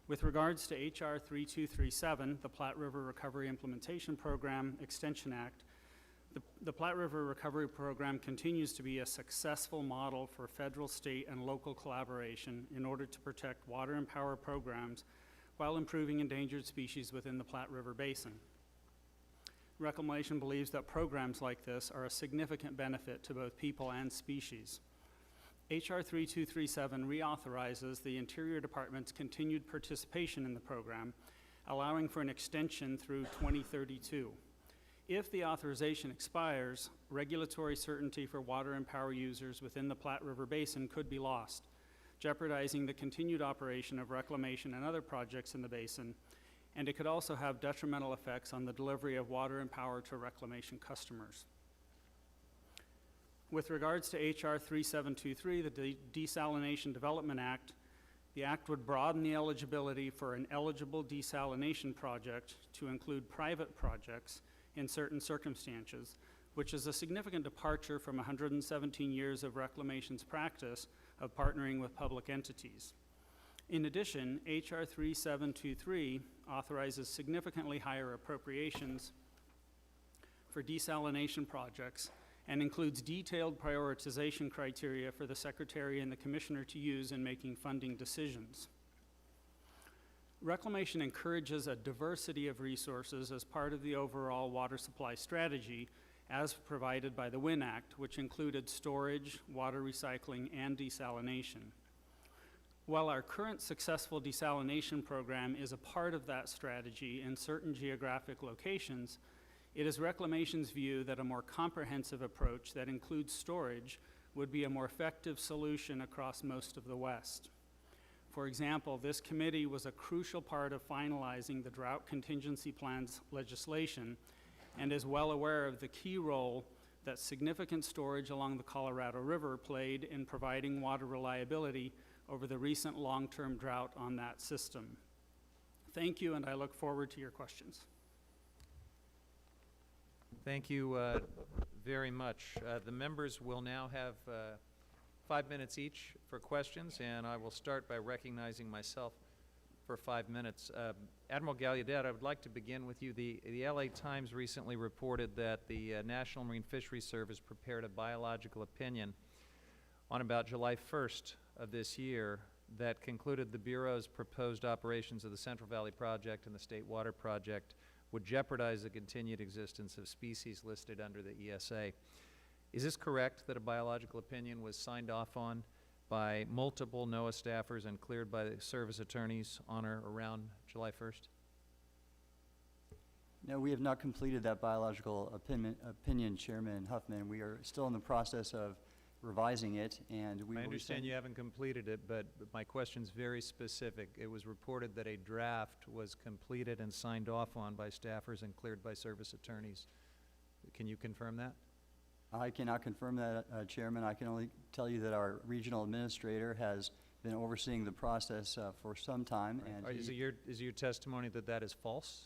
With regards to H.R. 3237, the Platte River Recovery Implementation Program Extension Act, the Platte River Recovery Program continues to be a successful model for federal, state, and local collaboration in order to protect water and power programs while improving endangered species within the Platte River Basin. Reclamation believes that programs like this are a significant benefit to both people and species. H.R. 3237 reauthorizes the Interior Department's continued participation in the program, allowing for an extension through 2032. If the authorization expires, regulatory certainty for water and power users within the Platte River Basin could be lost, jeopardizing the continued operation of reclamation and other projects in the basin, and it could also have detrimental effects on the delivery of water and power to reclamation customers. With regards to H.R. 3723, the Desalination Development Act, the act would broaden the eligibility for an eligible desalination project to include private projects in certain circumstances, which is a significant departure from 117 years of reclamation's practice of partnering with public entities. In addition, H.R. 3723 authorizes significantly higher appropriations for desalination projects and includes detailed prioritization criteria for the Secretary and the Commissioner to use in making funding decisions. Reclamation encourages a diversity of resources as part of the overall water supply strategy as provided by the WIN Act, which included storage, water recycling, and desalination. While our current successful desalination program is a part of that strategy in certain geographic locations, it is Reclamation's view that a more comprehensive approach that includes storage would be a more effective solution across most of the West. For example, this committee was a crucial part of finalizing the drought contingency plans legislation and is well aware of the key role that significant storage along the Colorado River played in providing water reliability over the recent long-term drought on that system. Thank you, and I look forward to your questions. Thank you very much. The members will now have 5 minutes each for questions, and I will start by recognizing myself for 5 minutes. Admiral Gallaudet, I would like to begin with you. The LA Times recently reported that the National Marine Fisheries Service prepared a biological opinion on about July 1st of this year that concluded the Bureau's proposed operations of the Central Valley Project and the State Water Project would jeopardize the continued existence of species listed under the ESA. Is this correct that a biological opinion was signed off on by multiple NOAA staffers and cleared by the service attorneys on or around July 1st? No, we have not completed that biological opinion, Chairman Huffman. We are still in the process of revising it, and we I understand you haven't completed it, but my question's very specific. It was reported that a draft was completed and signed off on by staffers and cleared by service attorneys. Can you confirm that? I cannot confirm that, Chairman. I can only tell you that our regional administrator has been overseeing the process for some time. And Is it your testimony that that is false?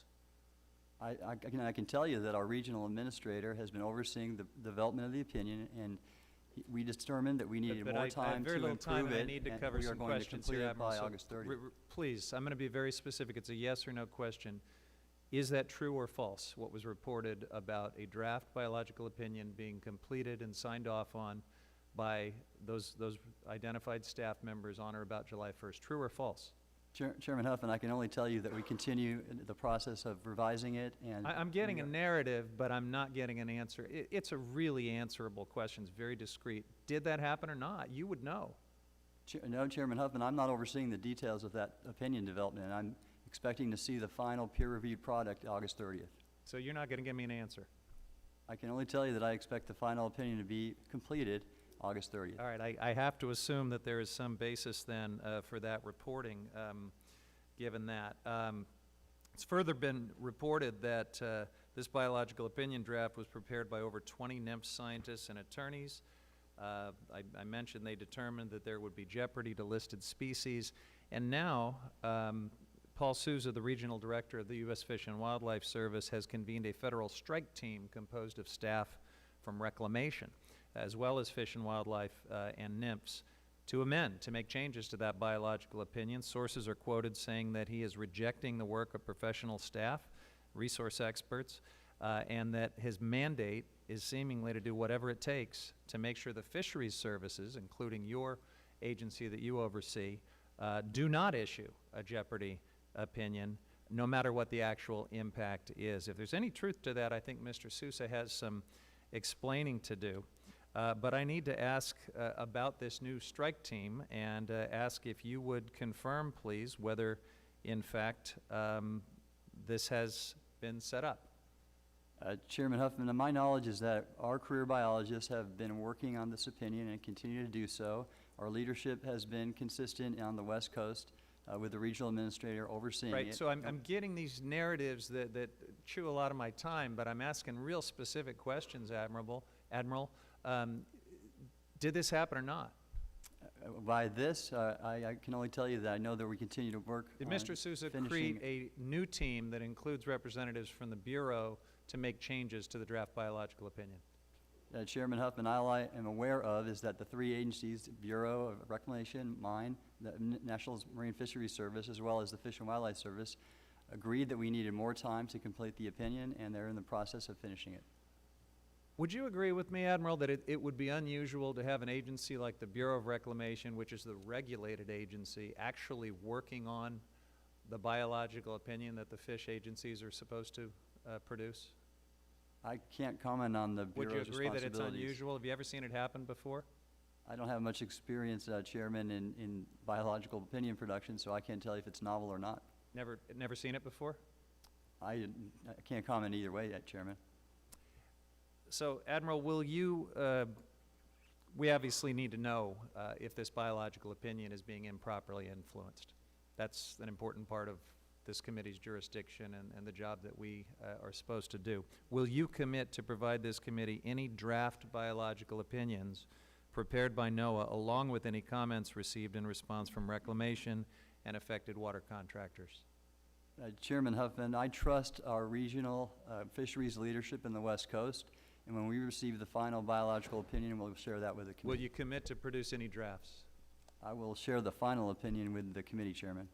I can tell you that our regional administrator has been overseeing the development of the opinion, and we determined that we needed more time to improve it, I need to and cover we are some going to questions complete here, it Admiral. by So August 30th. Please, I'm going to be very specific. It's a yes or no question. Is that true or false, what was reported about a draft biological opinion being completed and signed off on by those identified staff members on or about July 1st? True or false? Chairman Huffman, I can only tell you that we continue the process of revising it, and I'm getting a narrative, but I'm not getting an answer. It's a really answerable question. It's very discreet. Did that happen or not? You would know. No, Chairman Huffman, I'm not overseeing the details of that opinion development. I'm expecting to see the final peer-reviewed product August 30th. So you're not going to give me an answer? I can only tell you that I expect the final opinion to be completed August 30th. All right, I have to assume that there is some basis then for that reporting, given that. It's further been reported that this biological opinion draft was prepared by over 20 NIMS scientists and attorneys. I mentioned they determined that there would be jeopardy to listed species, and now Paul Souza, the Regional Director of the U.S. Fish and Wildlife Service, has convened a federal strike team composed of staff from Reclamation, as well as Fish and Wildlife and NIMS, to amend, to make changes to that biological opinion. Sources are quoted saying that he is rejecting the work of professional staff, resource experts, and that his mandate is seemingly to do whatever it takes to make sure the fisheries services, including your agency that you oversee, do not issue a jeopardy opinion, no matter what the actual impact is. If there's any truth to that, I think Mr. Sousa has some explaining to do. But I need to ask about this new strike team and ask if you would confirm, please, whether, in fact, this has been set up. Chairman Huffman, my knowledge is that our career biologists have been working on this opinion and continue to do so. Our leadership has been consistent on the West Coast with the regional administrator overseeing it. Right, so I'm getting these narratives that chew a lot of my time, but I'm asking real specific questions, Admiral. Did this happen or not? By this, I can only tell you that I know that we continue to work. Did Mr. Sousa create a new team that includes representatives from the Bureau to make changes to the draft biological opinion? Chairman Huffman, all I am aware of is that the three agencies, Bureau of Reclamation, mine, the National Marine Fisheries Service, as well as the Fish and Wildlife Service, agreed that we needed more time to complete the opinion, and they're in the process of finishing it. Would you agree with me, Admiral, that it would be unusual to have an agency like the Bureau of Reclamation, which is the regulated agency, actually working on the biological opinion that the fish agencies are supposed to produce? I can't comment on the Would Bureau's you agree that it's responsibilities. unusual? Have you ever seen it happen before? I don't have much experience, Chairman, in biological opinion production, so I can't tell you if it's novel or not. Never seen it before? I can't comment either way, Chairman. So, Admiral, will you, we obviously need to know if this biological opinion is being improperly influenced. That's an important part of this committee's jurisdiction and the job that we are supposed to do. Will you commit to provide this committee any draft biological opinions prepared by NOAA, along with any comments received in response from Reclamation and affected water contractors? Chairman Huffman, I trust our regional fisheries leadership in the West Coast, and when we receive the final biological opinion, we'll share that with the committee. Will you commit to produce any drafts? I will share the final opinion with the committee, Chairman.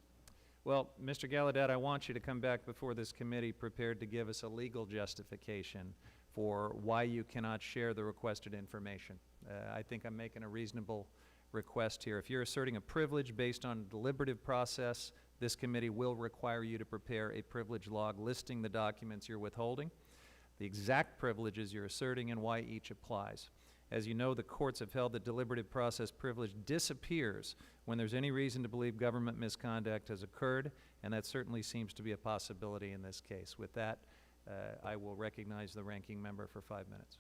Well, Mr. Gallaudet, I want you to come back before this committee prepared to give us a legal justification for why you cannot share the requested information. I think I'm making a reasonable request here. If you're asserting a privilege based on a deliberative process, this committee will require you to prepare a privilege log listing the documents you're withholding, the exact privileges you're asserting, and why each applies. As you know, the courts have held that deliberative process privilege disappears when there's any reason to believe government misconduct has occurred, and that certainly seems to be a possibility in this case. With that, I will recognize the ranking member for 5 minutes.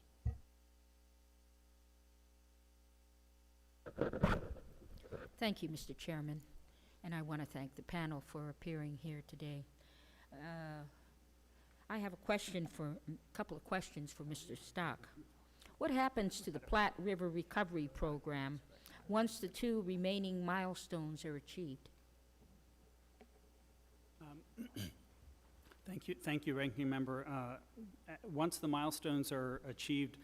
Thank you, Mr. Chairman, and I want to thank the panel for appearing here today. I have a couple of questions for Mr. Stock. What happens to the Platte River Recovery Program once the 2 remaining milestones are achieved? Thank you, Ranking Member. Once the milestones are achieved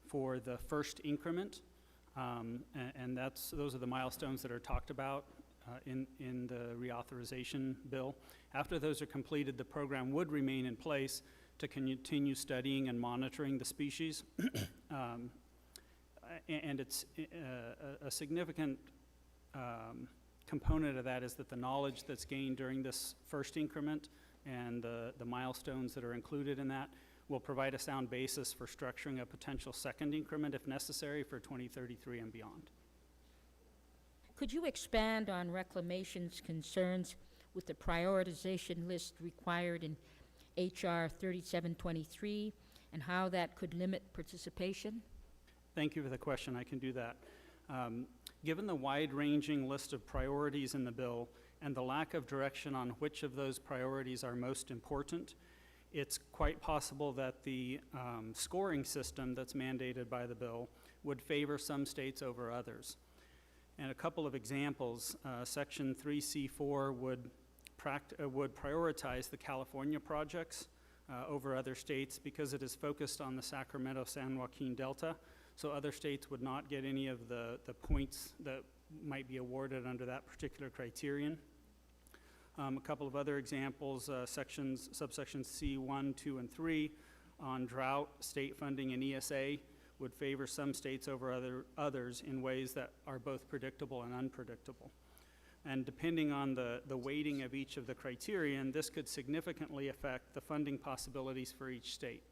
for the first increment, and those are the milestones that are talked about in the reauthorization bill. After those are completed, the program would remain in place to continue studying and monitoring the species. And it's a significant component of that is that the knowledge that's gained during this first increment and the milestones that are included in that will provide a sound basis for structuring a potential second increment if necessary for 2033 and beyond. Could you expand on Reclamation's concerns with the prioritization list required in H.R. 3723 and how that could limit participation? Thank you for the question. I can do that. Given the wide-ranging list of priorities in the bill and the lack of direction on which of those priorities are most important, it's quite possible that the scoring system that's mandated by the bill would favor some states over others. And a couple of examples, Section 3C4 would prioritize the California projects over other states because it is focused on the Sacramento-San Joaquin Delta, so other states would not get any of the points that might be awarded under that particular criterion. A couple of other examples, subsections C1, 2, and 3 on drought, state funding, and ESA would favor some states over others in ways that are both predictable and unpredictable. And depending on the weighting of each of the criterion, this could significantly affect the funding possibilities for each state.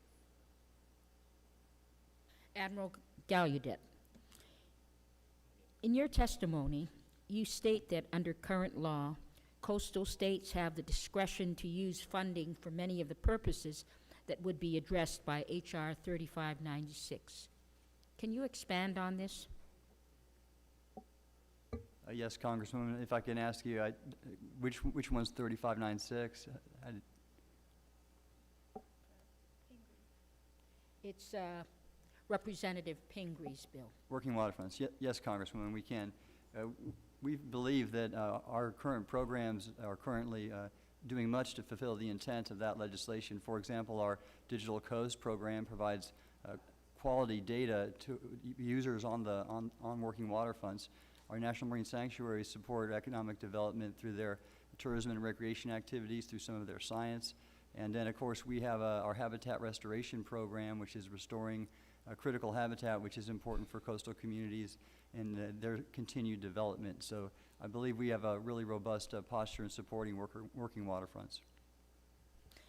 Admiral Gallaudet, in your testimony, you state that under current law, coastal states have the discretion to use funding for many of the purposes that would be addressed by H.R. 3596. Can you expand on this? Yes, Congresswoman, if I can ask you, which one's 3596? It's Representative Pingree's bill. Working waterfronts. Yes, Congresswoman, we can. We believe that our current programs are currently doing much to fulfill the intent of that legislation. For example, our Digital Coast program provides quality data to users on working waterfronts. Our National Marine Sanctuaries support economic development through their tourism and recreation activities, through some of their science, And then, of course, we have our habitat restoration program, which is restoring critical habitat, which is important for coastal communities and their continued development. So I believe we have a really robust posture in supporting working waterfronts.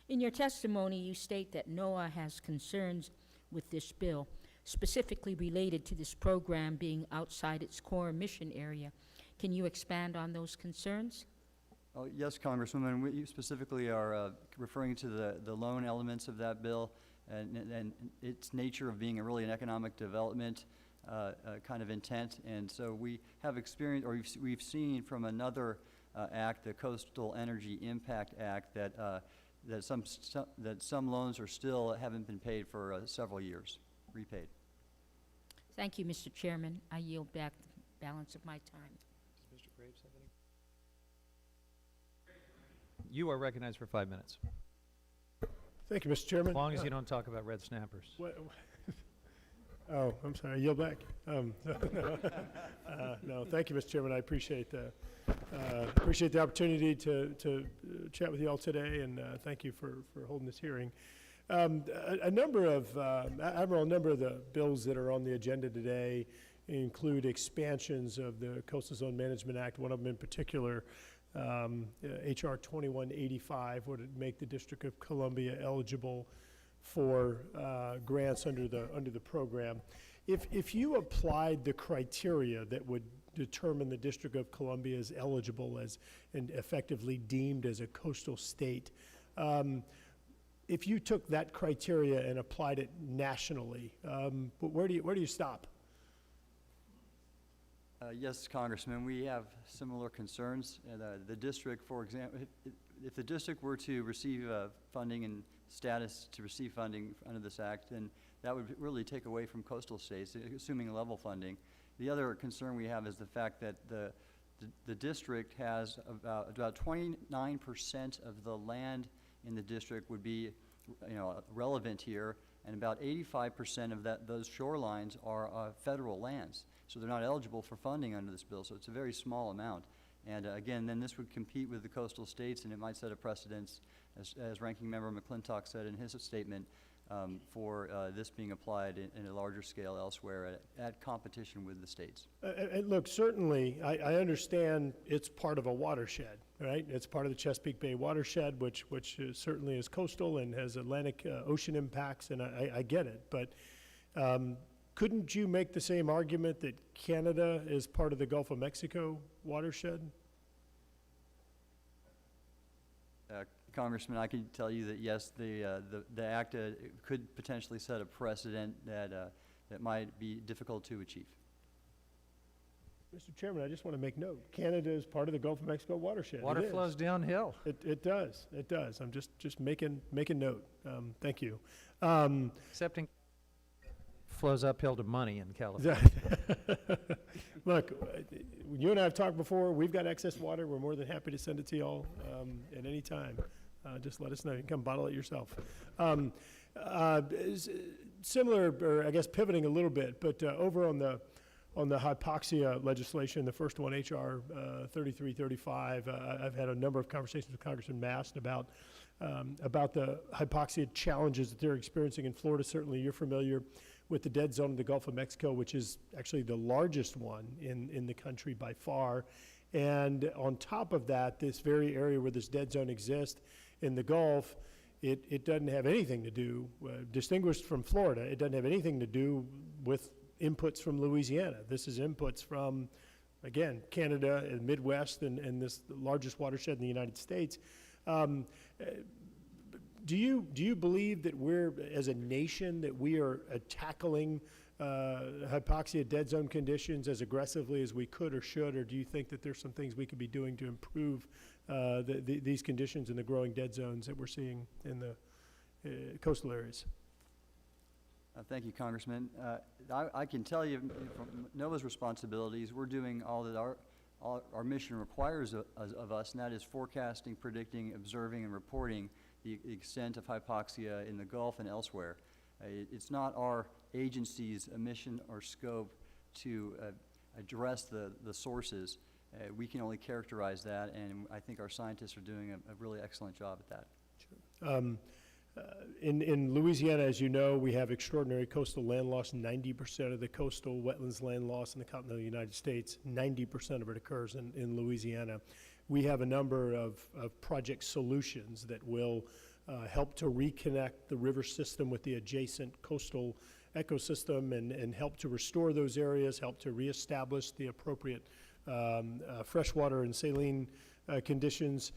In your testimony, you state that NOAA has concerns with this bill, specifically related to this program being outside its core mission area. Can you expand on those concerns? Oh, yes, Congresswoman. We specifically are referring to the loan elements of that bill and its nature of being really an economic development kind of intent. And so we have experienced, or we've seen from another act, the Coastal Energy Impact Act, that some loans are still haven't been paid for several years, repaid. Thank you, Mr. Chairman. I yield back the balance of my time. Does Mr. Graves have any? You are recognized for 5 minutes, Thank you, Mr. Chairman. as long as you don't talk about red snappers. Oh, I'm sorry, I yield back. No, thank you, Mr. Chairman. I appreciate the opportunity to chat with you all today, and thank you for holding this hearing. A number of the bills that are on the agenda today include expansions of the Coastal Zone Management Act. One of them in particular, H.R. 2185, would make the District of Columbia eligible for grants under the program. If you applied the criteria that would determine the District of Columbia as eligible as and effectively deemed as a coastal state, if you took that criteria and applied it nationally, where do you stop? Yes, Congressman, we have similar concerns. The district, for example, if the district were to receive funding and status to receive funding under this act, then that would really take away from coastal states, assuming level funding. The other concern we have is the fact that the district has about 29% of the land in the district would be, relevant here, and about 85% of those shorelines are federal lands. So they're not eligible for funding under this bill, so it's a very small amount. And again, then this would compete with the coastal states, and it might set a precedence, as Ranking Member McClintock said in his statement, for this being applied in a larger scale elsewhere at competition with the states. And look, certainly, I understand it's part of a watershed, right? It's part of the Chesapeake Bay watershed, which certainly is coastal and has Atlantic Ocean impacts, and I get it. But couldn't you make the same argument that Canada is part of the Gulf of Mexico watershed? Congressman, I can tell you that yes, the act could potentially set a precedent that might be difficult to achieve. Mr. Chairman, I just want to make note. Canada is part of the Gulf of Mexico watershed. Water flows downhill. It does. It does. I'm just making note. Thank you. Excepting flows uphill to money in California. Look, you and I have talked before. We've got excess water. We're more than happy to send it to y'all at any time. Just let us know. You can come bottle it yourself. Similar, or I guess pivoting a little bit, but over on the hypoxia legislation, the first one, H.R. 3335, I've had a number of conversations with Congressman Mast about the hypoxia challenges that they're experiencing in Florida. Certainly you're familiar with the dead zone of the Gulf of Mexico, which is actually the largest one in the country by far. And on top of that, this very area where this dead zone exists in the Gulf, it doesn't have anything to do, distinguished from Florida, it doesn't have anything to do with inputs from Louisiana. This is inputs from, again, Canada and Midwest and this largest watershed in the United States. Do you believe that we're, as a nation, that we are tackling hypoxia dead zone conditions as aggressively as we could or should, or do you think that there's some things we could be doing to improve these conditions in the growing dead zones that we're seeing in the coastal areas? Thank you, Congressman. I can tell you from NOAA's responsibilities, we're doing all that our mission requires of us, and that is forecasting, predicting, observing, and reporting the extent of hypoxia in the Gulf and elsewhere. It's not our agency's mission or scope to address the sources. We can only characterize that, and I think our scientists are doing a really excellent job at that. In Louisiana, as you know, we have extraordinary coastal land loss. 90% of the coastal wetlands land loss in the continental United States, 90% of it occurs in Louisiana. We have a number of project solutions that will help to reconnect the river system with the adjacent coastal ecosystem and help to restore those areas, help to reestablish the appropriate freshwater and saline conditions.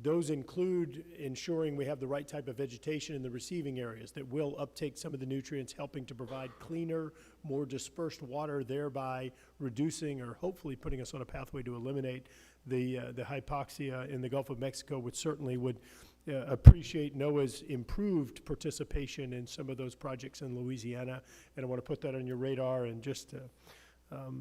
Those include ensuring we have the right type of vegetation in the receiving areas that will uptake some of the nutrients, helping to provide cleaner, more dispersed water, thereby reducing or hopefully putting us on a pathway to eliminate the hypoxia in the Gulf of Mexico, which certainly would appreciate NOAA's improved participation in some of those projects in Louisiana. And I want to put that on your radar. And just to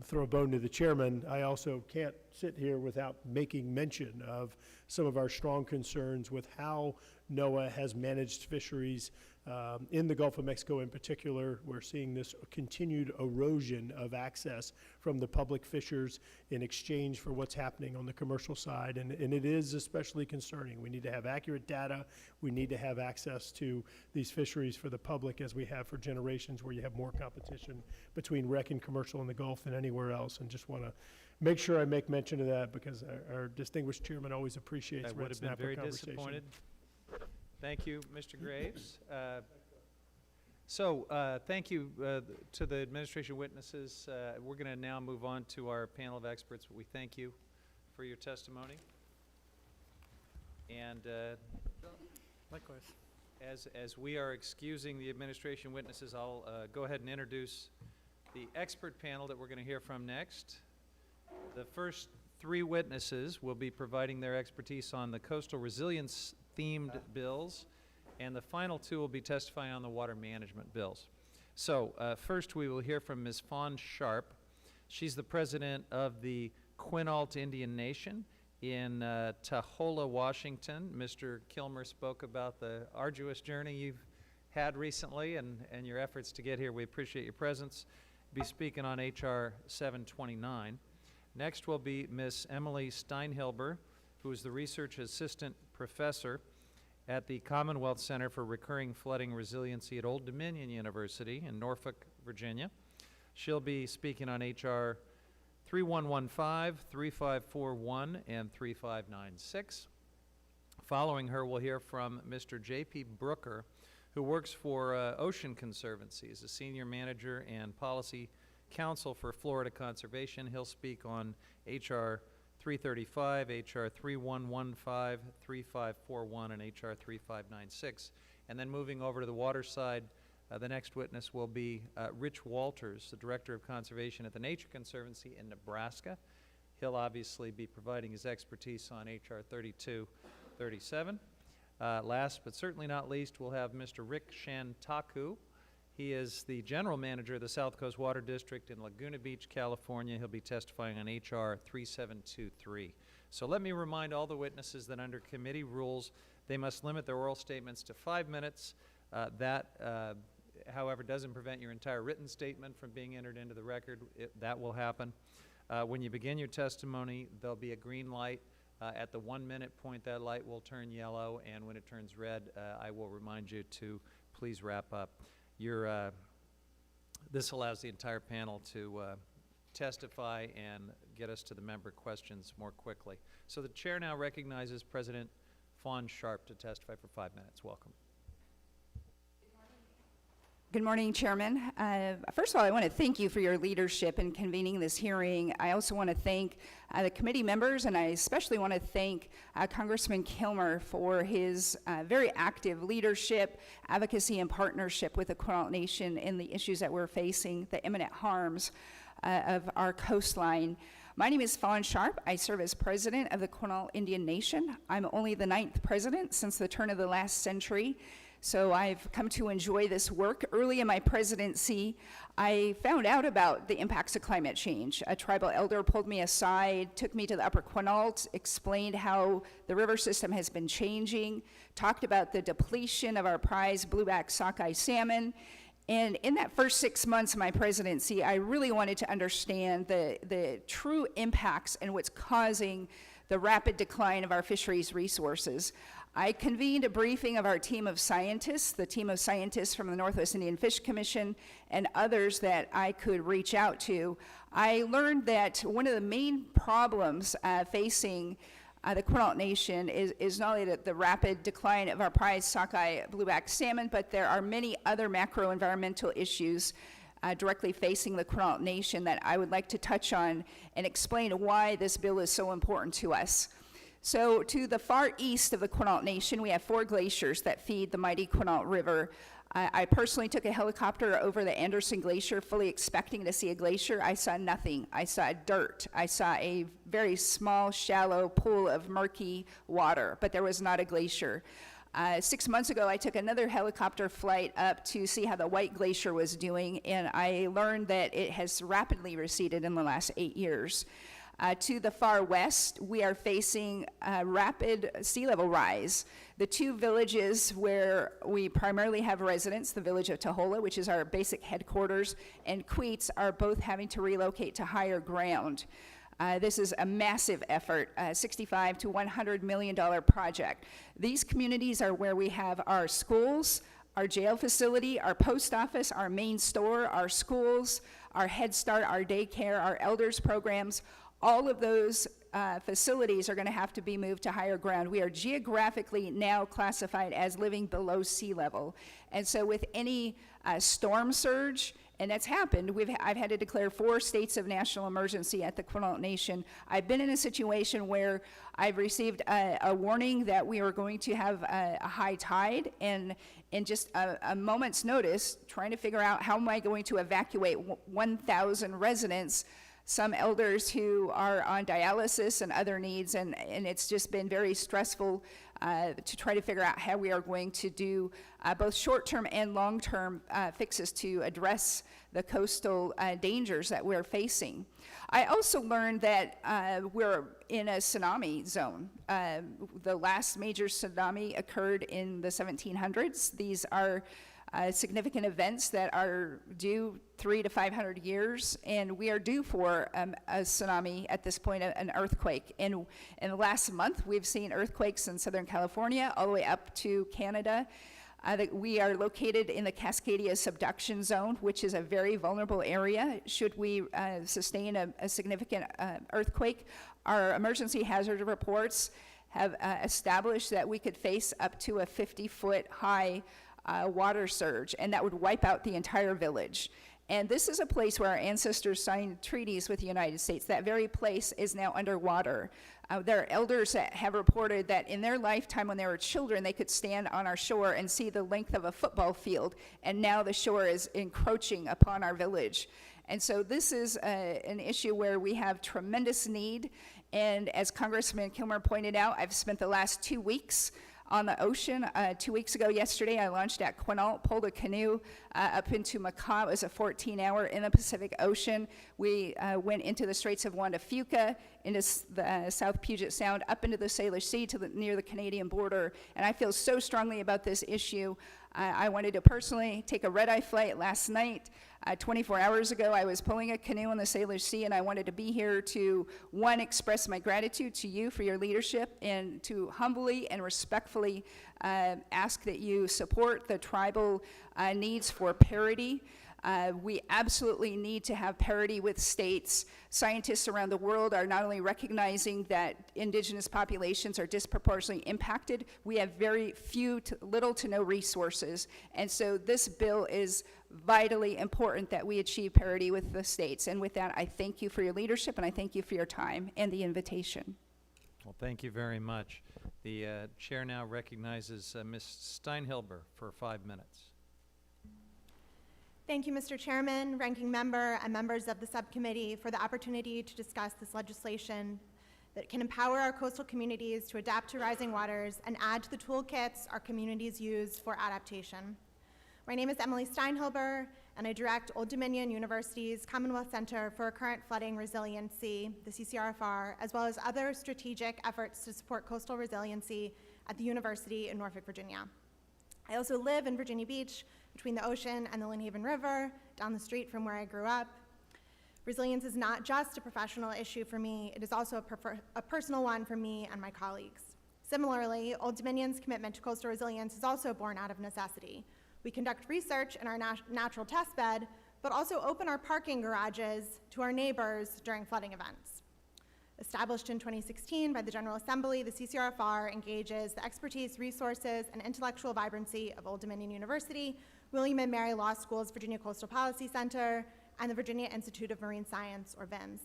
throw a bone to the chairman, I also can't sit here without making mention of some of our strong concerns with how NOAA has managed fisheries in the Gulf of Mexico in particular. We're seeing this continued erosion of access from the public fishers in exchange for what's happening on the commercial side, and it is especially concerning. We need to have accurate data. We need to have access to these fisheries for the public, as we have for generations, where you have more competition between rec and commercial in the Gulf than anywhere else. And just want to make sure I make mention of that, because our distinguished chairman always appreciates I would red have been snapper very conversation. disappointed. Thank you, Mr. Graves. Thank you to the administration witnesses. We're going to now move on to our panel of experts. We thank you for your testimony. And Likewise. as we are excusing the administration witnesses, I'll go ahead and introduce the expert panel that we're going to hear from next. The first three witnesses will be providing their expertise on the coastal resilience themed bills, and the final two will be testifying on the water management bills. So first we will hear from Ms. Fawn Sharp. She's the president of the Quinault Indian Nation in Taholah, Washington. Mr. Kilmer spoke about the arduous journey you've had recently and your efforts to get here. We appreciate your presence. Be speaking on HR 729. Next will be Ms. Emily Steinhilber, who is the research assistant professor at the Commonwealth Center for Recurring Flooding Resiliency at Old Dominion University in Norfolk, Virginia. She'll be speaking on HR 3115, 3541, and 3596. Following her, we'll hear from Mr. J.P. Brooker, who works for Ocean Conservancy as a senior manager and policy counsel for Florida Conservation. He'll speak on HR 335, HR 3115, 3541, and HR 3596. And then moving over to the water side, the next witness will be Rich Walters, the Director of Conservation at the Nature Conservancy in Nebraska. He'll obviously be providing his expertise on HR 3237. Last but certainly not least, we'll have Mr. Rick Shantaku. He is the general manager of the South Coast Water District in Laguna Beach, California. He'll be testifying on HR 3723. So let me remind all the witnesses that under committee rules, they must limit their oral statements to 5 minutes. However, doesn't prevent your entire written statement from being entered into the record. That will happen. When you begin your testimony, there'll be a green light. At the 1 minute point, that light will turn yellow, and when it turns red, I will remind you to please wrap up. This allows the entire panel to testify and get us to the member questions more quickly. So the chair now recognizes President Fawn Sharp to testify for 5 minutes. Welcome. Good morning, Chairman. First of all, I want to thank you for your leadership in convening this hearing. I also want to thank the committee members, and I especially want to thank Congressman Kilmer for his very active leadership, advocacy, and partnership with the Quinault Nation in the issues that we're facing, the imminent harms of our coastline. My name is Fawn Sharp. I serve as president of the Quinault Indian Nation. I'm only the 9th president since the turn of the last century. So I've come to enjoy this work. Early in my presidency, I found out about the impacts of climate change. A tribal elder pulled me aside, took me to the upper Quinault, explained how the river system has been changing, talked about the depletion of our prized blueback sockeye salmon. And in that first 6 months of my presidency, I really wanted to understand the true impacts and what's causing the rapid decline of our fisheries resources. I convened a briefing of our team of scientists, the team of scientists from the Northwest Indian Fish Commission and others that I could reach out to. I learned that one of the main problems facing the Quinault Nation is not only the rapid decline of our prized sockeye blueback salmon, but there are many other macro-environmental issues directly facing the Quinault Nation that I would like to touch on and explain why this bill is so important to us. So to the far east of the Quinault Nation, we have 4 glaciers that feed the mighty Quinault River. I personally took a helicopter over the Anderson Glacier, fully expecting to see a glacier. I saw nothing. I saw dirt. I saw a very small, shallow pool of murky water, but there was not a glacier. 6 months ago, I took another helicopter flight up to see how the White Glacier was doing, and I learned that it has rapidly receded in the last 8 years. To the far west, we are facing rapid sea level rise. The 2 villages where we primarily have residents, the village of Tahola, which is our basic headquarters, and Queets, are both having to relocate to higher ground. This is a massive effort, $65 to $100 million project. These communities are where we have our schools, our jail facility, our post office, our main store, our schools, our Head Start, our daycare, our elders programs. All of those facilities are going to have to be moved to higher ground. We are geographically now classified as living below sea level. And so with any storm surge, and that's happened, I've had to declare 4 states of national emergency at the Quinault Nation. I've been in a situation where I've received a warning that we are going to have a high tide, and in just a moment's notice, trying to figure out how am I going to evacuate 1,000 residents, some elders who are on dialysis and other needs, and it's just been very stressful to try to figure out how we are going to do both short-term and long-term fixes to address the coastal dangers that we're facing. I also learned that we're in a tsunami zone. The last major tsunami occurred in the 1700s. These are significant events that are due 300 to 500 years, and we are due for a tsunami at this point, an earthquake. In the last month, we've seen earthquakes in Southern California, all the way up to Canada. We are located in the Cascadia subduction zone, which is a very vulnerable area. Should we sustain a significant earthquake, our emergency hazard reports have established that we could face up to a 50-foot high water surge, and that would wipe out the entire village. And this is a place where our ancestors signed treaties with the United States. That very place is now underwater. There are elders that have reported that in their lifetime when they were children, they could stand on our shore and see the length of a football field, and now the shore is encroaching upon our village. And so this is an issue where we have tremendous need, and as Congressman Kilmer pointed out, I've spent the last 2 weeks on the ocean. 2 weeks ago yesterday, I launched at Quinault, pulled a canoe up into Macau. It was a 14-hour in the Pacific Ocean. We went into the Straits of Juan de Fuca, into the South Puget Sound, up into the Salish Sea to near the Canadian border. And I feel so strongly about this issue. I wanted to personally take a red-eye flight last night. 24 hours ago, I was pulling a canoe in the Salish Sea, and I wanted to be here to, one, express my gratitude to you for your leadership, and to humbly and respectfully ask that you support the tribal needs for parity. We absolutely need to have parity with states. Scientists around the world are not only recognizing that indigenous populations are disproportionately impacted, we have very few, little to no resources. And so this bill is vitally important that we achieve parity with the states. And with that, I thank you for your leadership, and I thank you for your time and the invitation. Well, thank you very much. The chair now recognizes Ms. Steinhilber for 5 minutes. Thank you, Mr. Chairman, Ranking Member, and members of the subcommittee for the opportunity to discuss this legislation that can empower our coastal communities to adapt to rising waters and add to the toolkits our communities use for adaptation. My name is Emily Steinhilber, and I direct Old Dominion University's Commonwealth Center for Current Flooding Resiliency, the CCRFR, as well as other strategic efforts to support coastal resiliency at the University in Norfolk, Virginia. I also live in Virginia Beach, between the ocean and the Lynnhaven River, down the street from where I grew up. Resilience is not just a professional issue for me, it is also a personal one for me and my colleagues. Similarly, Old Dominion's commitment to coastal resilience is also born out of necessity. We conduct research in our natural test bed, but also open our parking garages to our neighbors during flooding events. Established in 2016 by the General Assembly, the CCRFR engages the expertise, resources, and intellectual vibrancy of Old Dominion University, William & Mary Law School's Virginia Coastal Policy Center, and the Virginia Institute of Marine Science, or VIMS,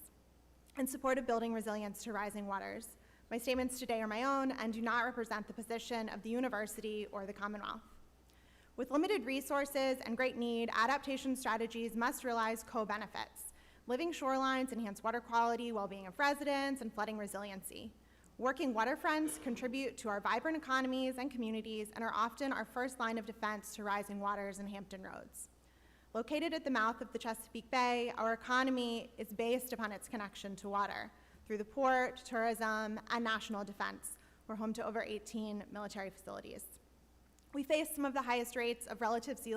in support of building resilience to rising waters. My statements today are my own and do not represent the position of the university or the Commonwealth. With limited resources and great need, adaptation strategies must realize co-benefits. Living shorelines enhance water quality, well-being of residents, and flooding resiliency. Working waterfronts contribute to our vibrant economies and communities and are often our first line of defense to rising waters in Hampton Roads. Located at the mouth of the Chesapeake Bay, our economy is based upon its connection to water. Through the port, tourism, and national defense, we're home to over 18 military facilities. We face some of the highest rates of relative sea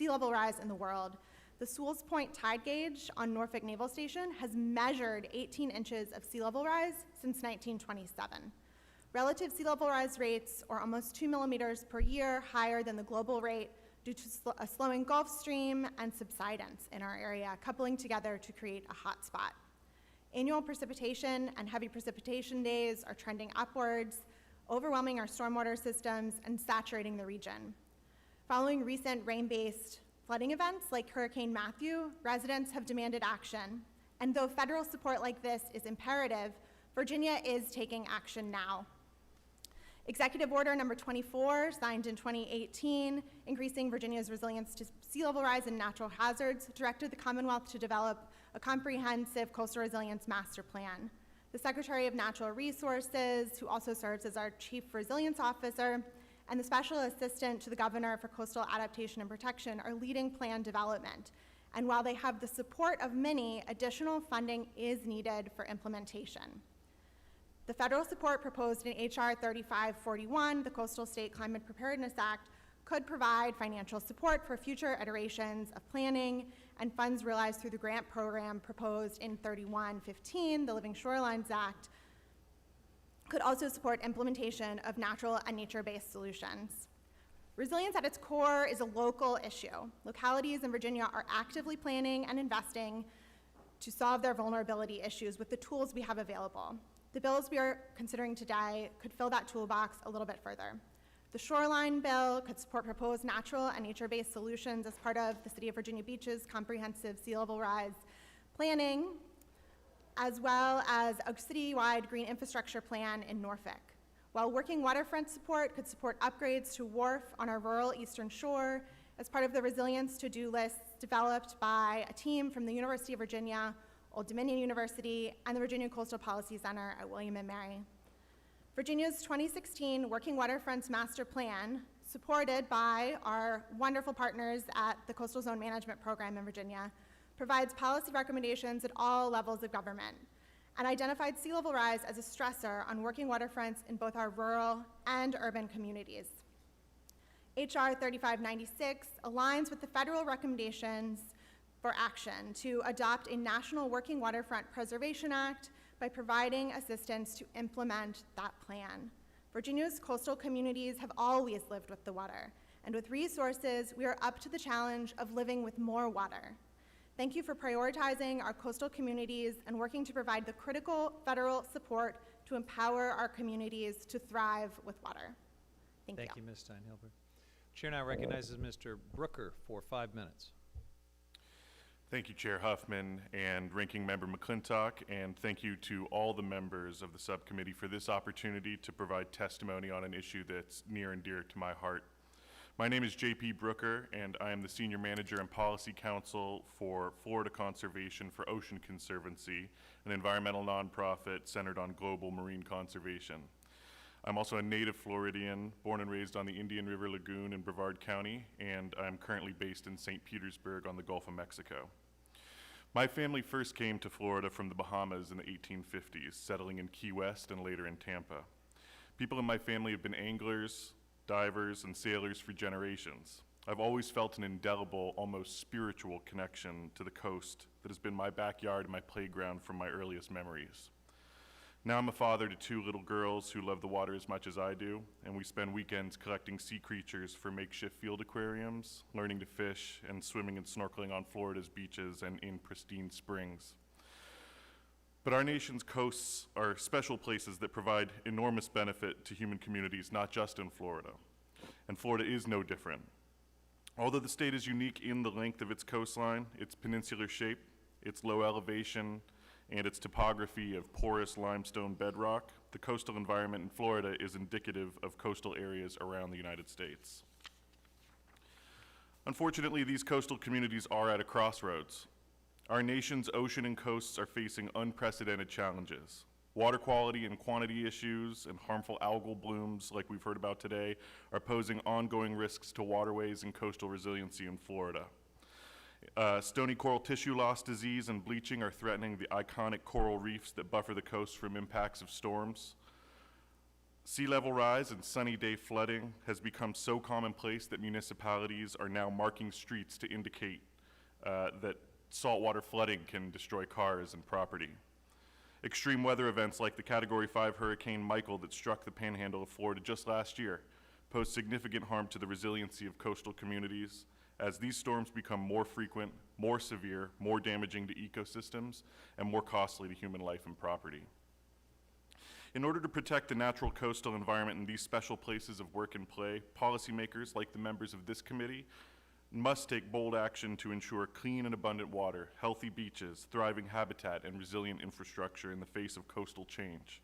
level rise in the world. The Sewell's Point tide gauge on Norfolk Naval Station has measured 18 inches of sea level rise since 1927. Relative sea level rise rates are almost 2 millimeters per year higher than the global rate due to a slowing Gulf Stream and subsidence in our area, coupling together to create a hot spot. Annual precipitation and heavy precipitation days are trending upwards, overwhelming our stormwater systems and saturating the region. Following recent rain-based flooding events like Hurricane Matthew, residents have demanded action. And though federal support like this is imperative, Virginia is taking action now. Executive Order number 24, signed in 2018, increasing Virginia's resilience to sea level rise and natural hazards, directed the Commonwealth to develop a comprehensive coastal resilience master plan. The Secretary of Natural Resources, who also serves as our Chief Resilience Officer, and the Special Assistant to the Governor for Coastal Adaptation and Protection are leading plan development. And while they have the support of many, additional funding is needed for implementation. The federal support proposed in H.R. 3541, the Coastal State Climate Preparedness Act, could provide financial support for future iterations of planning, and funds realized through the grant program proposed in 3115, the Living Shorelines Act, could also support implementation of natural and nature-based solutions. Resilience at its core is a local issue. Localities in Virginia are actively planning and investing to solve their vulnerability issues with the tools we have available. The bills we are considering today could fill that toolbox a little bit further. The Shoreline Bill could support proposed natural and nature-based solutions as part of the City of Virginia Beach's comprehensive sea level rise planning, as well as a citywide green infrastructure plan in Norfolk. While working waterfront support could support upgrades to wharf on our rural eastern shore as part of the resilience to-do lists developed by a team from the University of Virginia, Old Dominion University, and the Virginia Coastal Policy Center at William & Mary. Virginia's 2016 Working Waterfronts Master Plan, supported by our wonderful partners at the Coastal Zone Management Program in Virginia, provides policy recommendations at all levels of government and identified sea level rise as a stressor on working waterfronts in both our rural and urban communities. H.R. 3596 aligns with the federal recommendations for action to adopt a National Working Waterfront Preservation Act by providing assistance to implement that plan. Virginia's coastal communities have always lived with the water, and with resources, we are up to the challenge of living with more water. Thank you for prioritizing our coastal communities and working to provide the critical federal support to empower our communities to thrive with water. Thank you. Thank you, Ms. Steinhilber. Chair now recognizes Mr. Brooker for 5 minutes. Thank you, Chair Huffman and Ranking Member McClintock, and thank you to all the members of the subcommittee for this opportunity to provide testimony on an issue that's near and dear to my heart. My name is J.P. Brooker, and I am the Senior Manager and Policy Counsel for Florida Conservation for Ocean Conservancy, an environmental nonprofit centered on global marine conservation. I'm also a native Floridian, born and raised on the Indian River Lagoon in Brevard County, and I'm currently based in St. Petersburg on the Gulf of Mexico. My family first came to Florida from the Bahamas in the 1850s, settling in Key West and later in Tampa. People in my family have been anglers, divers, and sailors for generations. I've always felt an indelible, almost spiritual connection to the coast that has been my backyard and my playground from my earliest memories. Now I'm a father to 2 little girls who love the water as much as I do, and we spend weekends collecting sea creatures for makeshift field aquariums, learning to fish, and swimming and snorkeling on Florida's beaches and in pristine springs. But our nation's coasts are special places that provide enormous benefit to human communities, not just in Florida. And Florida is no different. Although the state is unique in the length of its coastline, its peninsular shape, its low elevation, and its topography of porous limestone bedrock, the coastal environment in Florida is indicative of coastal areas around the United States. Unfortunately, these coastal communities are at a crossroads. Our nation's ocean and coasts are facing unprecedented challenges. Water quality and quantity issues and harmful algal blooms, like we've heard about today, are posing ongoing risks to waterways and coastal resiliency in Florida. Stony coral tissue loss disease and bleaching are threatening the iconic coral reefs that buffer the coast from impacts of storms. Sea level rise and sunny day flooding has become so commonplace that municipalities are now marking streets to indicate that saltwater flooding can destroy cars and property. Extreme weather events like the Category 5 Hurricane Michael that struck the panhandle of Florida just last year pose significant harm to the resiliency of coastal communities, as these storms become more frequent, more severe, more damaging to ecosystems, and more costly to human life and property. In order to protect the natural coastal environment in these special places of work and play, policymakers, like the members of this committee, must take bold action to ensure clean and abundant water, healthy beaches, thriving habitat, and resilient infrastructure in the face of coastal change.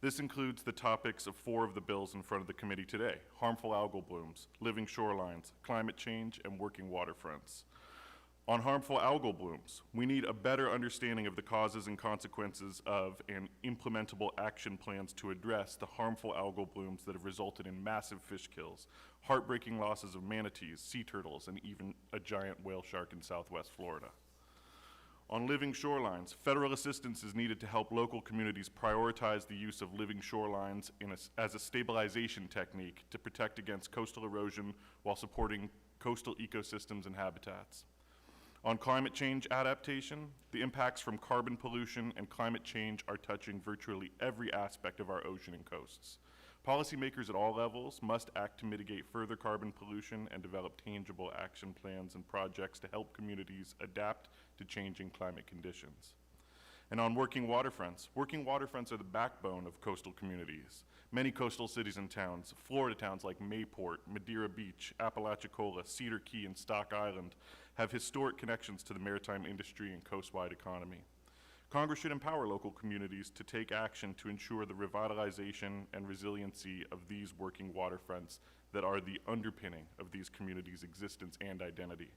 This includes the topics of 4 of the bills in front of the committee today: harmful algal blooms, living shorelines, climate change, and working waterfronts. On harmful algal blooms, we need a better understanding of the causes and consequences of and implementable action plans to address the harmful algal blooms that have resulted in massive fish kills, heartbreaking losses of manatees, sea turtles, and even a giant whale shark in Southwest Florida. On living shorelines, federal assistance is needed to help local communities prioritize the use of living shorelines as a stabilization technique to protect against coastal erosion while supporting coastal ecosystems and habitats. On climate change adaptation, the impacts from carbon pollution and climate change are touching virtually every aspect of our ocean and coasts. Policymakers at all levels must act to mitigate further carbon pollution and develop tangible action plans and projects to help communities adapt to changing climate conditions. And on working waterfronts are the backbone of coastal communities. Many coastal cities and towns, Florida towns like Mayport, Madeira Beach, Apalachicola, Cedar Key, and Stock Island, have historic connections to the maritime industry and coastwide economy. Congress should empower local communities to take action to ensure the revitalization and resiliency of these working waterfronts that are the underpinning of these communities' existence and identity.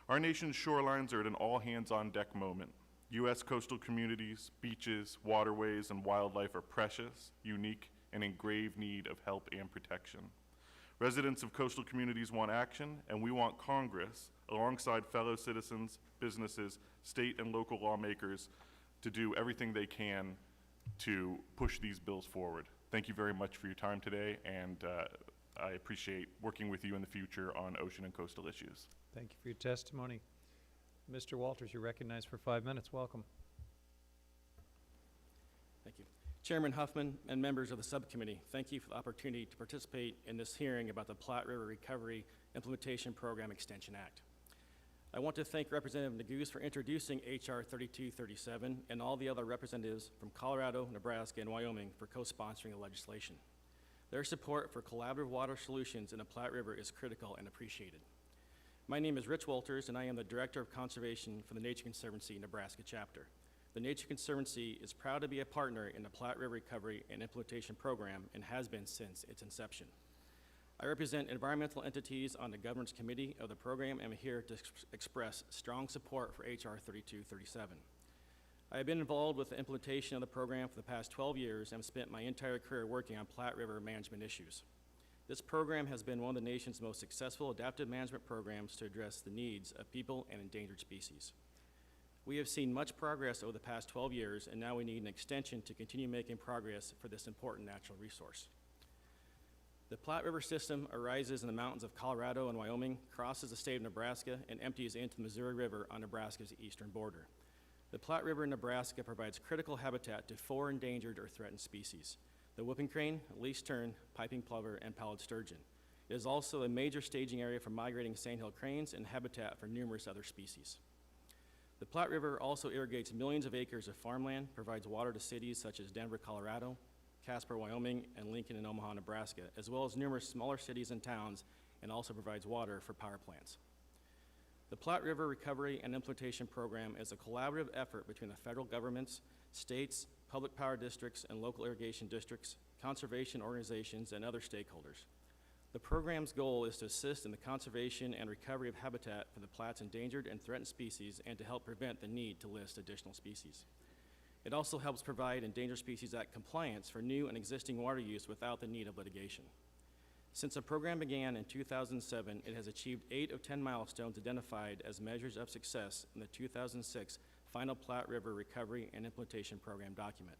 Our nation's shorelines are at an all-hands-on-deck moment. U.S. coastal communities, beaches, waterways, and wildlife are precious, unique, and in grave need of help and protection. Residents of coastal communities want action, and we want Congress, alongside fellow citizens, businesses, state and local lawmakers, to do everything they can to push these bills forward. Thank you very much for your time today, and I appreciate working with you in the future on ocean and coastal issues. Thank you for your testimony. Mr. Walters, you're recognized for 5 minutes. Welcome. Thank you. Chairman Huffman and members of the subcommittee, thank you for the opportunity to participate in this hearing about the Platte River Recovery Implementation Program Extension Act. I want to thank Representative Neguse for introducing H.R. 3237 and all the other representatives from Colorado, Nebraska, and Wyoming for co-sponsoring the legislation. Their support for collaborative water solutions in the Platte River is critical and appreciated. My name is Rich Walters, and I am the Director of Conservation for the Nature Conservancy Nebraska chapter. The Nature Conservancy is proud to be a partner in the Platte River Recovery and Implementation Program and has been since its inception. I represent environmental entities on the governance committee of the program and am here to express strong support for H.R. 3237. I have been involved with the implementation of the program for the past 12 years and have spent my entire career working on Platte River management issues. This program has been one of the nation's most successful adaptive management programs to address the needs of people and endangered species. We have seen much progress over the past 12 years, and now we need an extension to continue making progress for this important natural resource. The Platte River system arises in the mountains of Colorado and Wyoming, crosses the state of Nebraska, and empties into the Missouri River on Nebraska's eastern border. The Platte River in Nebraska provides critical habitat to 4 endangered or threatened species: the whooping crane, least tern, piping plover, and pallid sturgeon. It is also a major staging area for migrating sandhill cranes and habitat for numerous other species. The Platte River also irrigates millions of acres of farmland, provides water to cities such as Denver, Colorado, Casper, Wyoming, and Lincoln and Omaha, Nebraska, as well as numerous smaller cities and towns, and also provides water for power plants. The Platte River Recovery and Implementation Program is a collaborative effort between the federal governments, states, public power districts, and local irrigation districts, conservation organizations, and other stakeholders. The program's goal is to assist in the conservation and recovery of habitat for the Platte's endangered and threatened species and to help prevent the need to list additional species. It also helps provide Endangered Species Act compliance for new and existing water use without the need of litigation. Since the program began in 2007, it has achieved 8 of 10 milestones identified as measures of success in the 2006 final Platte River Recovery and Implementation Program document.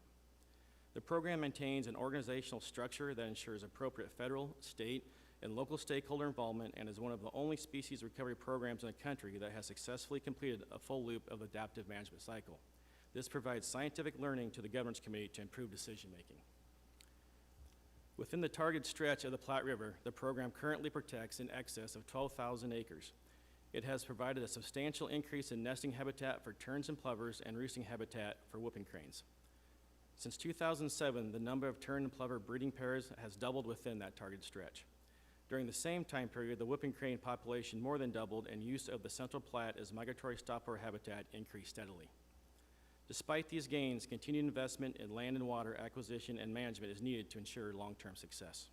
The program maintains an organizational structure that ensures appropriate federal, state, and local stakeholder involvement and is one of the only species recovery programs in the country that has successfully completed a full loop of the adaptive management cycle. This provides scientific learning to the Governance Committee to improve decision-making. Within the target stretch of the Platte River, the program currently protects in excess of 12,000 acres. It has provided a substantial increase in nesting habitat for terns and plovers and roosting habitat for whooping cranes. Since 2007, the number of tern and plover breeding pairs has doubled within that target stretch. During the same time period, the whooping crane population more than doubled, and use of the Central Platte as migratory stopover habitat increased steadily. Despite these gains, continued investment in land and water acquisition and management is needed to ensure long-term success.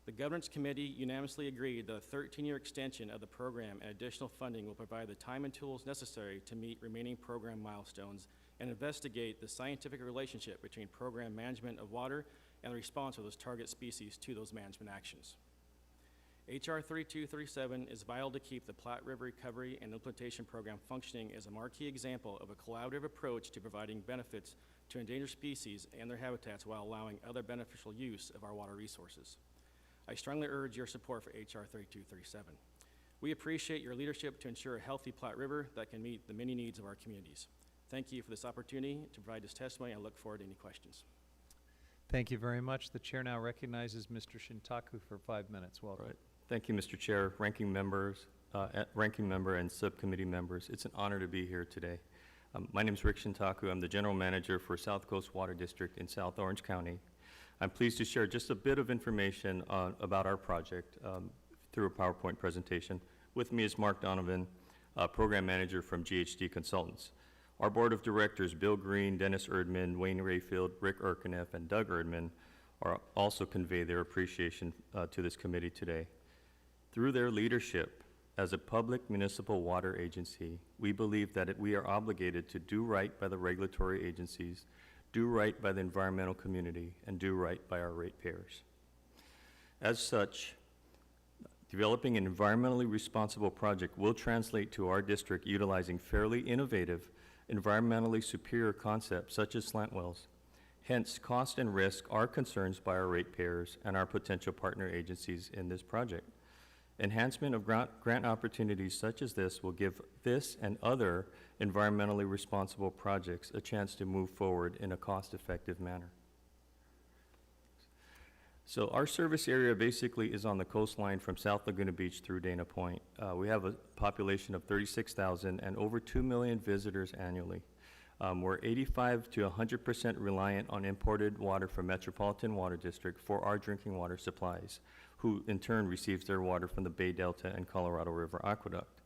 The Governance Committee unanimously agreed that a 13-year extension of the program and additional funding will provide the time and tools necessary to meet remaining program milestones and investigate the scientific relationship between program management of water and the response of those target species to those management actions. H.R. 3237 is vital to keep the Platte River Recovery and Implementation Program functioning as a marquee example of a collaborative approach to providing benefits to endangered species and their habitats while allowing other beneficial use of our water resources. I strongly urge your support for H.R. 3237. We appreciate your leadership to ensure a healthy Platte River that can meet the many needs of our communities. Thank you for this opportunity to provide this testimony. I look forward to any questions. Thank you very much. The chair now recognizes Mr. Shintaku for 5 minutes. Welcome. Right. Thank you, Mr. Chair, ranking member and subcommittee members. It's an honor to be here today. My name is Rick Shintaku. I'm the general manager for South Coast Water District in South Orange County. I'm pleased to share just a bit of information about our project through a PowerPoint presentation. With me is Mark Donovan, program manager from GHD Consultants. Our board of directors, Bill Green, Dennis Erdman, Wayne Rayfield, Rick Erkeneff, and Doug Erdman, are also convey their appreciation to this committee today. Through their leadership as a public municipal water agency, we believe that we are obligated to do right by the regulatory agencies, do right by the environmental community, and do right by our ratepayers. As such, developing an environmentally responsible project will translate to our district utilizing fairly innovative, environmentally superior concepts such as slant wells. Hence, cost and risk are concerns by our ratepayers and our potential partner agencies in this project. Enhancement of grant opportunities such as this will give this and other environmentally responsible projects a chance to move forward in a cost-effective manner. So our service area basically is on the coastline from South Laguna Beach through Dana Point. We have a population of 36,000 and over 2 million visitors annually. We're 85 to 100% reliant on imported water from Metropolitan Water District for our drinking water supplies, who in turn receives their water from the Bay Delta and Colorado River Aqueduct.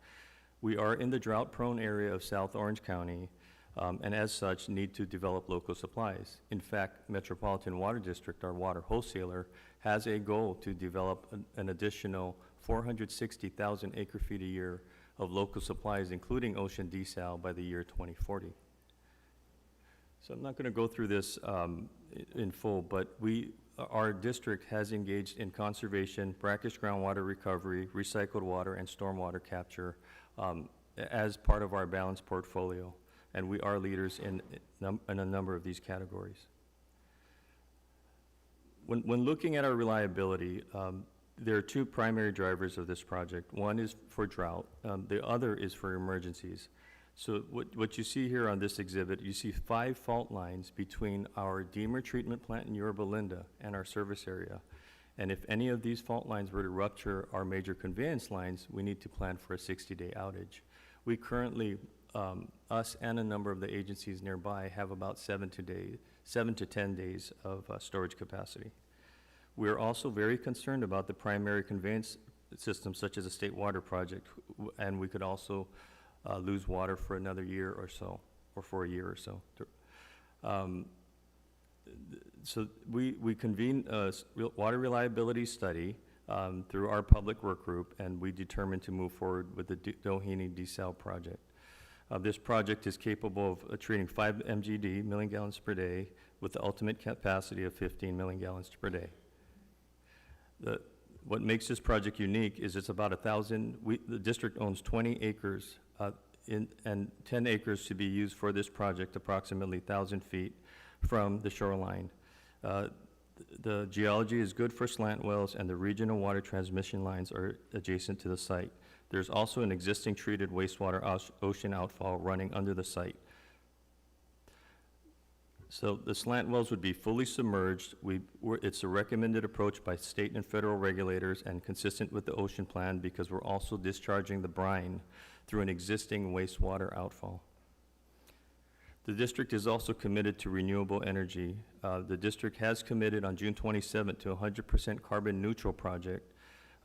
We are in the drought-prone area of South Orange County, and as such need to develop local supplies. In fact, Metropolitan Water District, our water wholesaler, has a goal to develop an additional 460,000 acre-feet a year of local supplies, including ocean desal, by the year 2040. So I'm not going to go through this in full, but our district has engaged in conservation, brackish groundwater recovery, recycled water, and stormwater capture as part of our balanced portfolio, and we are leaders in a number of these categories. When looking at our reliability, there are two primary drivers of this project. One is for drought, the other is for emergencies. So what you see here on this exhibit, you see 5 fault lines between our Deemer treatment plant in Yorba Linda and our service area. And if any of these fault lines were to rupture our major conveyance lines, we need to plan for a 60-day outage. We currently, us and a number of the agencies nearby, have about 7 to 10 days of storage capacity. We're also very concerned about the primary conveyance system, such as a state water project, and we could also lose water for another year or so, or for a year or so. So we convened a water reliability study through our public work group, and we determined to move forward with the Doheny desal project. This project is capable of treating 5 MGD, million gallons per day, with the ultimate capacity of 15 million gallons per day. What makes this project unique is it's about 1,000, the district owns 20 acres and 10 acres to be used for this project, approximately 1,000 feet from the shoreline. The geology is good for slant wells, and the regional water transmission lines are adjacent to the site. There's also an existing treated wastewater ocean outfall running under the site. So the slant wells would be fully submerged. It's a recommended approach by state and federal regulators and consistent with the ocean plan, because we're also discharging the brine through an existing wastewater outfall. The district is also committed to renewable energy. The district has committed on June 27th to a 100% carbon neutral project.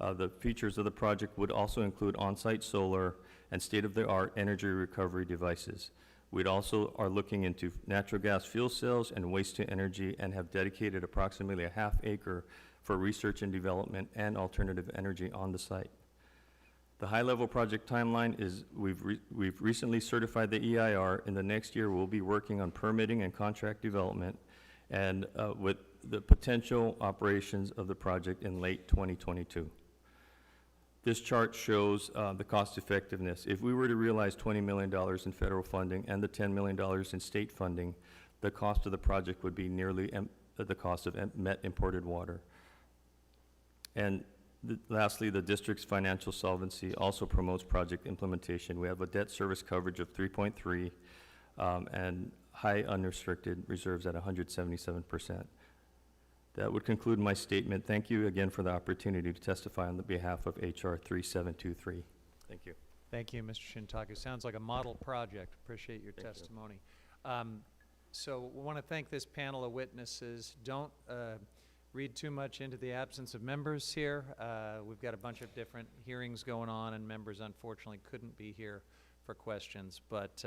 The features of the project would also include on-site solar and state-of-the-art energy recovery devices. We'd also are looking into natural gas fuel cells and waste to energy, and have dedicated approximately a ½ acre for research and development and alternative energy on the site. The high-level project timeline is we've recently certified the EIR. In the next year, we'll be working on permitting and contract development, and with the potential operations of the project in late 2022. This chart shows the cost effectiveness. If we were to realize $20 million in federal funding and the $10 million in state funding, the cost of the project would be nearly the cost of met imported water. And lastly, the district's financial solvency also promotes project implementation. We have a debt service coverage of 3.3 and high unrestricted reserves at 177%. That would conclude my statement. Thank you again for the opportunity to testify on the behalf of HR 3723. Thank you. Thank you, Mr. Shintaka. Sounds like a model project. Appreciate your testimony. So we want to thank this panel of witnesses. Don't read too much into the absence of members here. We've got a bunch of different hearings going on, and members unfortunately couldn't be here for questions. But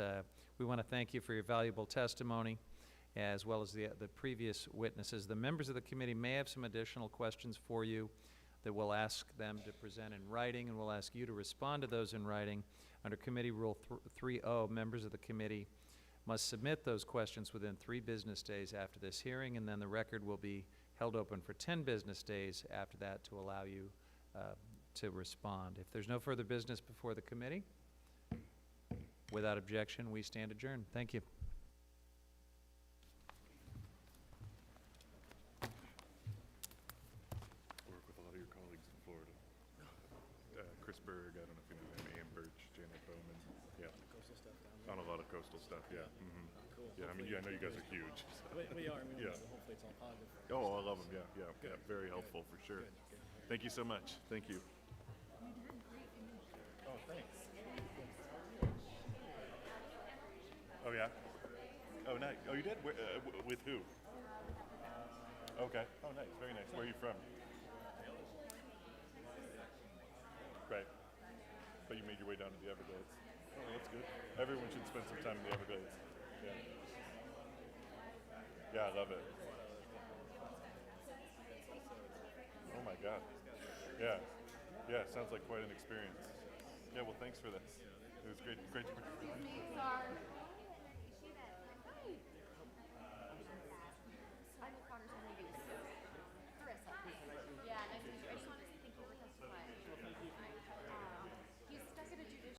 we want to thank you for your valuable testimony, as well as the previous witnesses. The members of the committee may have some additional questions for you that we'll ask them to present in writing, and we'll ask you to respond to those in writing. Under Committee Rule 3.0, members of the committee must submit those questions within 3 business days after this hearing, and then the record will be held open for 10 business days after that to allow you to respond. If there's no further business before the committee, without objection, we stand adjourned. Thank you. On a lot of coastal stuff, yeah. Cool. Yeah, I mean, I know you guys are huge. So. We are. I mean, yeah. Hopefully it's all positive. Oh, I love them. Yeah. Very helpful for sure. Good. Thank you so much. Thank you. Oh, thanks. Oh, yeah. Oh, nice. Oh, you did? With who? Okay. Oh, nice. Very nice. Where are you from? Right. But you made your way down to the Everglades. Oh, that's good. Everyone should spend some time in the Everglades. Yeah. Yeah, I love it. Oh my God. Yeah. Yeah, sounds like quite an experience. Yeah, well, thanks for this. It was great to participate.